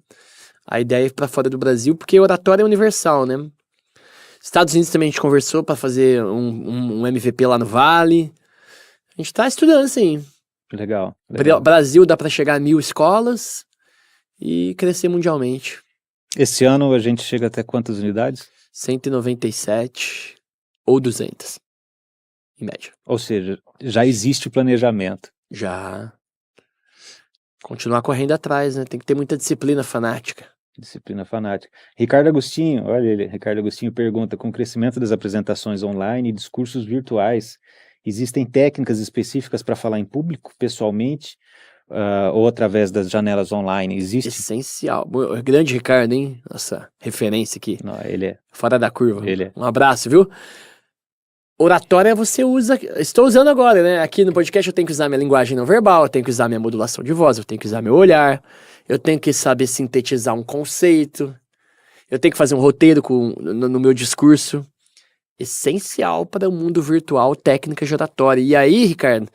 A ideia é ir para fora do Brasil, porque oratória é universal, né? Estados Unidos também a gente conversou para fazer um MVP lá no Vale. A gente tá estudando, sim. Legal. Legal. Brasil dá para chegar a 1.000 escolas e crescer mundialmente. Esse ano a gente chega até quantas unidades? 197 ou 200, em média. Ou seja, já existe o planejamento. Já. Continuar correndo atrás, né? Tem que ter muita disciplina fanática. Disciplina fanática. Ricardo Agostinho, olha ele, Ricardo Agostinho pergunta, com o crescimento das apresentações online e discursos virtuais, existem técnicas específicas para falar em público, pessoalmente, ou através das janelas online? Existe? Essencial. Grande Ricardo, hein? Nossa, referência aqui. Não, ele é. Fora da curva. Ele é. Um abraço, viu? Oratória você usa, estou usando agora, né? Aqui no podcast eu tenho que usar minha linguagem não verbal, eu tenho que usar minha modulação de voz, eu tenho que usar meu olhar, eu tenho que saber sintetizar um conceito, eu tenho que fazer um roteiro no meu discurso. Essencial para o mundo virtual, técnica de oratória. E aí, Ricardo,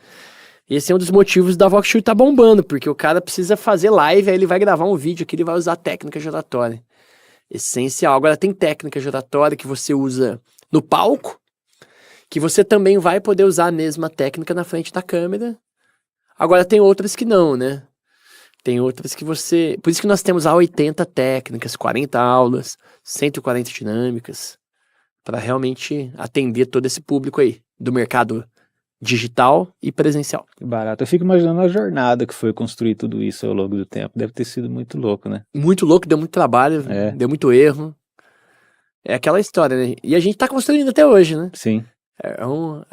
esse é um dos motivos da Voxshoe tá bombando, porque o cara precisa fazer live, aí ele vai gravar um vídeo aqui, ele vai usar técnica de oratória. Essencial. Agora tem técnica de oratória que você usa no palco, que você também vai poder usar a mesma técnica na frente da câmera. Agora tem outras que não, né? Tem outras que você... Por isso que nós temos 80 técnicas, 40 aulas, 140 dinâmicas, para realmente atender todo esse público aí, do mercado digital e presencial. Que barato. Eu fico imaginando a jornada que foi construir tudo isso ao longo do tempo. Deve ter sido muito louco, né? Muito louco, deu muito trabalho, É. deu muito erro. É aquela história, né? E a gente tá construindo até hoje, né? Sim.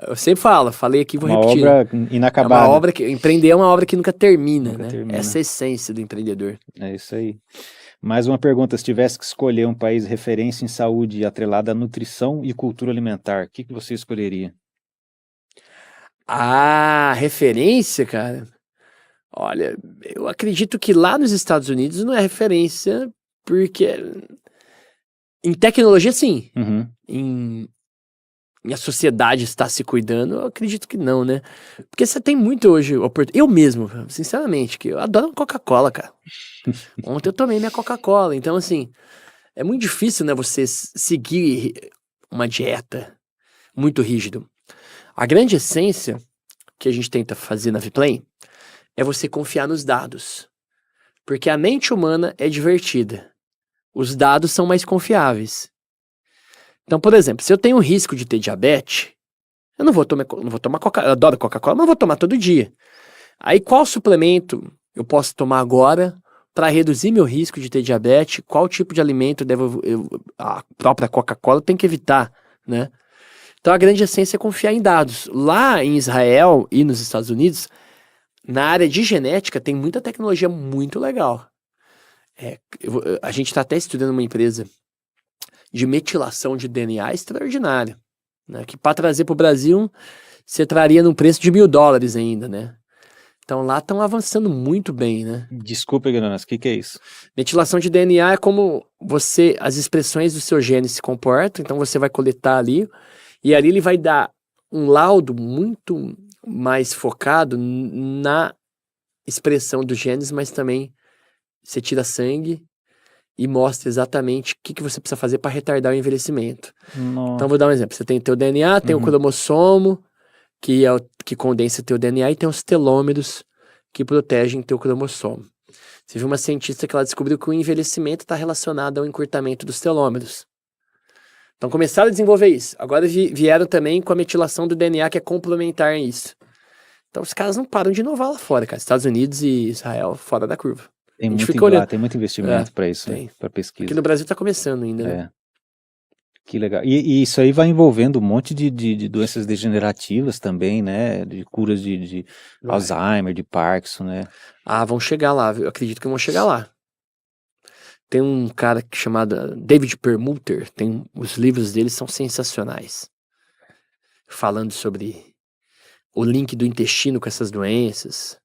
Eu sempre falei aqui, vou Uma repetir. obra inacabada. É uma obra que... Empreender é uma obra que nunca termina, Nunca né? termina. Essa é a essência do empreendedor. É isso aí. Mais uma pergunta, se tivesse que escolher um país referência em saúde atrelada à nutrição e cultura alimentar, o que você escolheria? Ah, referência, cara? Olha, eu acredito que lá nos Estados Unidos não é referência, porque em tecnologia, sim. Uhum. Em a sociedade está se cuidando, eu acredito que não, né? Porque você tem muito hoje oportunidade. Eu mesmo, sinceramente, que eu adoro Coca-Cola, cara. Ontem eu tomei minha Coca-Cola, então assim, é muito difícil, né, você seguir uma dieta muito rígido. A grande essência que a gente tenta fazer na Vplane é você confiar nos dados. Porque a mente humana é divertida. Os dados são mais confiáveis. Então, por exemplo, se eu tenho um risco de ter diabetes, eu não vou tomar Coca-Cola. Eu adoro Coca-Cola, mas não vou tomar todo dia. Aí, qual suplemento eu posso tomar agora para reduzir meu risco de ter diabetes? Qual tipo de alimento a própria Coca-Cola tem que evitar, né? Então, a grande essência é confiar em dados. Lá em Israel e nos Estados Unidos, na área de genética, tem muita tecnologia muito legal. A gente está até estudando uma empresa de metilação de DNA extraordinária, né? Que para trazer para o Brasil, você traria num preço de $1.000 ainda, né? Então lá estão avançando muito bem, né? Desculpa, ignorância, o que é isso? Metilação de DNA é como as expressões do seu gene se comportam, então você vai coletar ali, e ali ele vai dar um laudo muito mais focado na expressão dos genes, mas também você tira sangue e mostra exatamente o que você precisa fazer para retardar o envelhecimento. Nossa. Então vou dar um exemplo, você tem o teu DNA, tem o cromossomo, que é o que condensa teu DNA, e tem os telômeros que protegem teu cromossomo. Você viu uma cientista que ela descobriu que o envelhecimento está relacionado ao encurtamento dos telômeros. Então começaram a desenvolver isso. Agora vieram também com a metilação do DNA, que é complementar a isso. Então os caras não param de inovar lá fora, cara. Estados Unidos e Israel fora da curva. Tem A gente muito, fica olhando. tem muito investimento para isso, tem. para pesquisa. Aqui no Brasil está começando ainda, né? Que legal. E isso aí vai envolvendo um monte de doenças degenerativas também, né? De curas de Alzheimer, de Parkinson, né? Ah, vão chegar lá, eu acredito que vão chegar lá. Tem um cara chamado David Perlmutter, os livros dele são sensacionais. Falando sobre o link do intestino com essas doenças.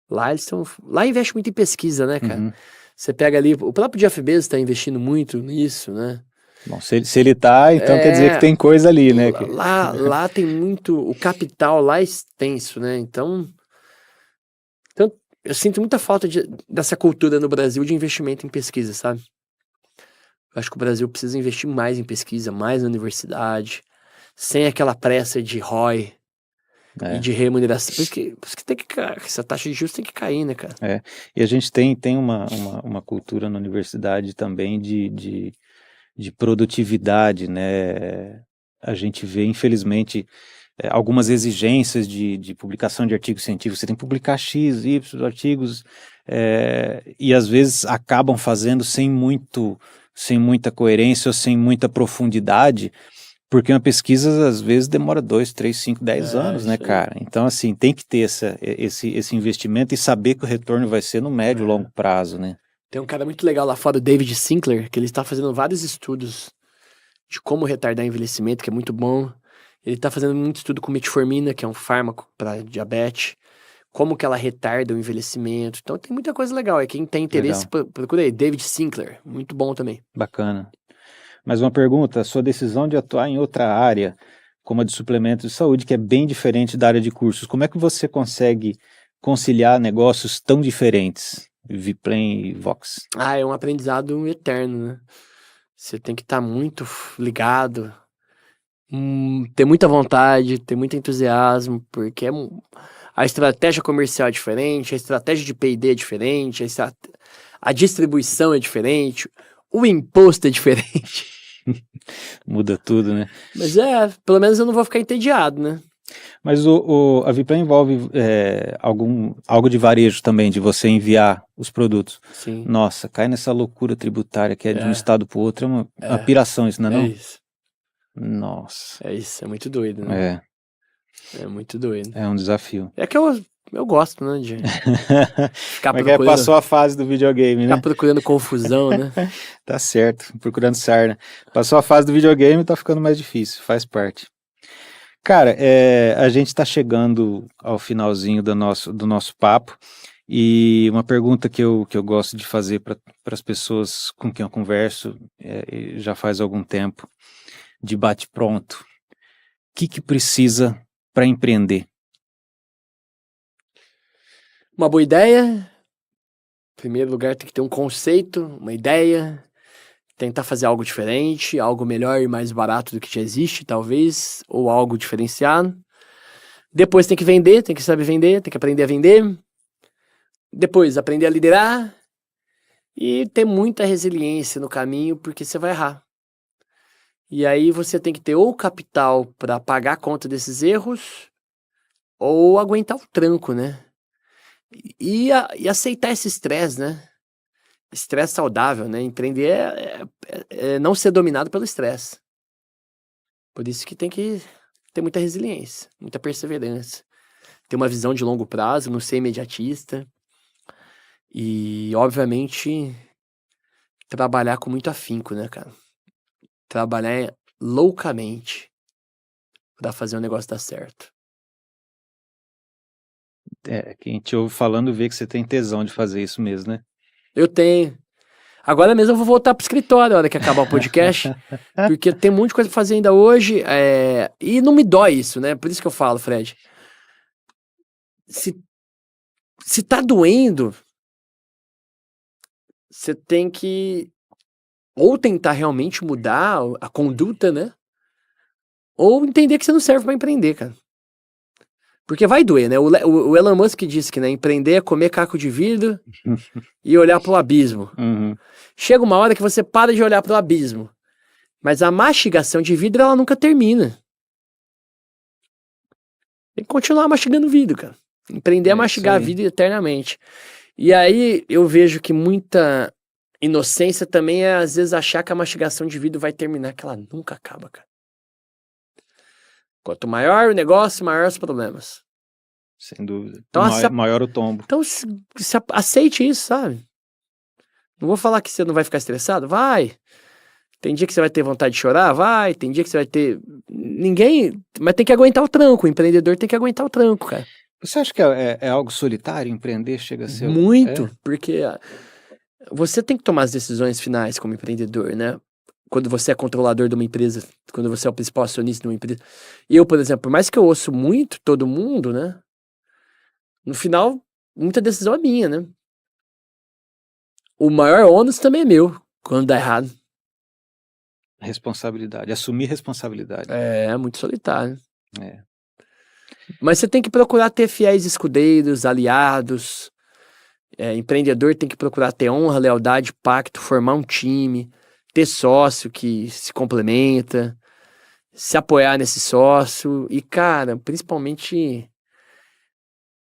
Lá investe muito em pesquisa, né, cara? Uhum. Você pega ali, o próprio Jeff Bezos está investindo muito nisso, né? Bom, se ele tá, então quer dizer que tem coisa ali, né? Lá tem muito, o capital lá é extenso, né? Então eu sinto muita falta dessa cultura no Brasil de investimento em pesquisa, sabe? Eu acho que o Brasil precisa investir mais em pesquisa, mais na universidade, sem aquela pressa de ROI. E de remuneração. Por isso que tem que cair, essa taxa de juros tem que cair, né, cara? E a gente tem uma cultura na universidade também de produtividade, né? A gente vê, infelizmente, algumas exigências de publicação de artigos científicos. Você tem que publicar X, Y artigos, e às vezes acabam fazendo sem muita coerência ou sem muita profundidade, porque uma pesquisa às vezes demora 2, 3, 5, 10 anos, né, isso aí. cara? Então, assim, tem que ter esse investimento e saber que o retorno vai ser no médio e longo prazo, né? Tem um cara muito legal lá fora, o David Sinclair, que ele está fazendo vários estudos de como retardar envelhecimento, que é muito bom. Ele está fazendo muito estudo com metformina, que é um fármaco para diabetes, como que ela retarda o envelhecimento. Então tem muita coisa legal. Quem tem interesse, procura aí, David Sinclair, muito bom também. Bacana. Mais uma pergunta, sua decisão de atuar em outra área, como a de suplementos de saúde, que é bem diferente da área de cursos, como é que você consegue conciliar negócios tão diferentes, Viplan e Vox? É um aprendizado eterno, né? Você tem que estar muito ligado, ter muita vontade, ter muito entusiasmo, porque a estratégia comercial é diferente, a estratégia de P&D é diferente, a distribuição é diferente, o imposto é diferente. Muda tudo, né? Mas pelo menos eu não vou ficar entediado, né? Mas a Viplan envolve algo de varejo também, de você enviar os produtos. Sim. Nossa, cai nessa loucura tributária que é de um estado para o outro, é uma piração isso, não é não? É isso. Nossa. É isso, é muito doido, né? É muito doido. É um desafio. É que eu gosto, né, de ficar Mas procurando... passou a fase do videogame, né? Ficar procurando confusão, né? Tá certo, procurando sarna. Passou a fase do videogame, tá ficando mais difícil, faz parte. Cara, a gente tá chegando ao finalzinho do nosso papo, e uma pergunta que eu gosto de fazer para as pessoas com quem eu converso, já faz algum tempo, de bate-pronto. O que precisa para empreender? Uma boa ideia. Em primeiro lugar, tem que ter um conceito, uma ideia. Tentar fazer algo diferente, algo melhor e mais barato do que já existe, talvez. Ou algo diferenciado. Depois tem que vender, tem que saber vender, tem que aprender a vender. Depois, aprender a liderar. E ter muita resiliência no caminho, porque você vai errar. E aí você tem que ter ou capital para pagar a conta desses erros, ou aguentar o tranco, né? E aceitar esse estresse, né? Estresse saudável, né? Empreender é não ser dominado pelo estresse. Por isso que tem que ter muita resiliência, muita perseverança. Ter uma visão de longo prazo, não ser imediatista. E, obviamente, trabalhar com muito afinco, né, cara? Trabalhar loucamente pra fazer o negócio dar certo. Quem te ouve falando vê que você tem tesão de fazer isso mesmo, né? Eu tenho. Agora mesmo eu vou voltar pro escritório na hora que acabar o podcast, porque tem um monte de coisa pra fazer ainda hoje, e não me dói isso, né? Por isso que eu falo, Fred. Se tá doendo, você tem que ou tentar realmente mudar a conduta, né? Ou entender que você não serve pra empreender, cara. Porque vai doer, né? O Elon Musk disse que, né, empreender é comer caco de vidro e olhar pro abismo. Uhum. Chega uma hora que você para de olhar pro abismo. Mas a mastigação de vidro, ela nunca termina. Tem que continuar mastigando vidro, cara. Empreender é mastigar a vida eternamente. E aí eu vejo que muita inocência também é, às vezes, achar que a mastigação de vidro vai terminar, que ela nunca acaba, cara. Quanto maior o negócio, maior os problemas. Sem dúvida. Então, maior o tombo. Então, aceite isso, sabe? Não vou falar que você não vai ficar estressado? Vai. Tem dia que você vai ter vontade de chorar? Vai. Tem dia que você vai ter... Mas tem que aguentar o tranco. O empreendedor tem que aguentar o tranco, cara. Você acha que é algo solitário empreender? Chega a ser... Muito. Porque você tem que tomar as decisões finais como empreendedor, né? Quando você é controlador de uma empresa, quando você é o principal acionista de uma empresa. Eu, por exemplo, por mais que eu ouço muito todo mundo, né? No final, muita decisão é minha, né? O maior ônus também é meu, quando dá errado. Responsabilidade, assumir responsabilidade. É muito solitário. Mas você tem que procurar ter fiéis escudeiros, aliados. Empreendedor tem que procurar ter honra, lealdade, pacto, formar um time, ter sócio que se complementa, se apoiar nesse sócio e, cara, principalmente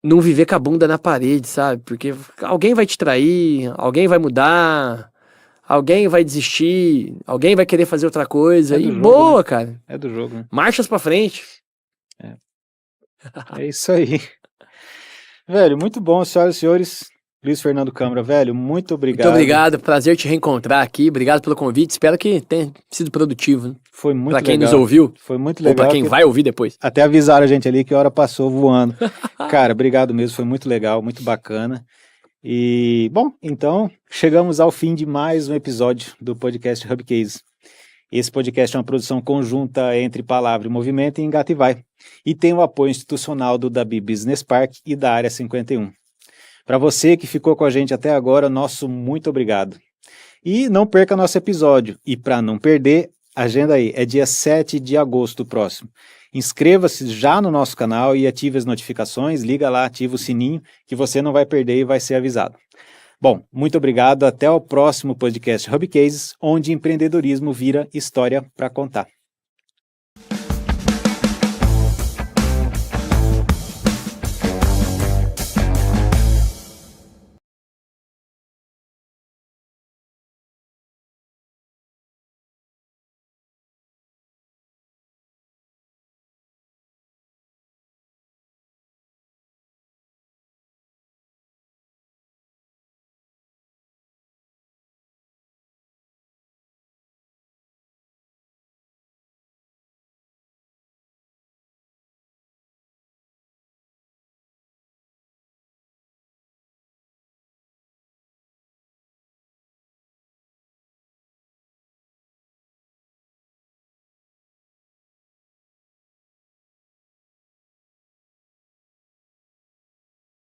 não viver com a bunda na parede, sabe? Porque alguém vai te trair, alguém vai mudar, alguém vai desistir, alguém vai querer fazer outra coisa. É do E jogo, boa, né? cara. É do jogo, né? Marchas pra frente. É isso aí. Velho, muito bom, senhoras e senhores. Luiz Fernando Câmara, velho, muito Muito obrigado. obrigado, prazer te reencontrar aqui. Obrigado pelo convite. Espero que tenha sido produtivo, né? Foi muito Pra quem legal. nos ouviu, Foi muito ou pra legal. quem vai ouvir depois. Até avisaram a gente ali que a hora passou voando. Cara, obrigado mesmo, foi muito legal, muito bacana. E, bom, então chegamos ao fim de mais um episódio do podcast Hub Case. Esse podcast é uma produção conjunta entre Palavra e Movimento e Engata e Vai, e tem o apoio institucional do Dabi Business Park e da Área 51. Para você que ficou com a gente até agora, nosso muito obrigado. E não perca nosso episódio. E para não perder, agenda aí, é dia 7 de agosto próximo. Inscreva-se já no nosso canal e ative as notificações, liga lá, ativa o sininho, que você não vai perder e vai ser avisado. Bom, muito obrigado, até o próximo podcast Hub Cases, onde empreendedorismo vira história para contar.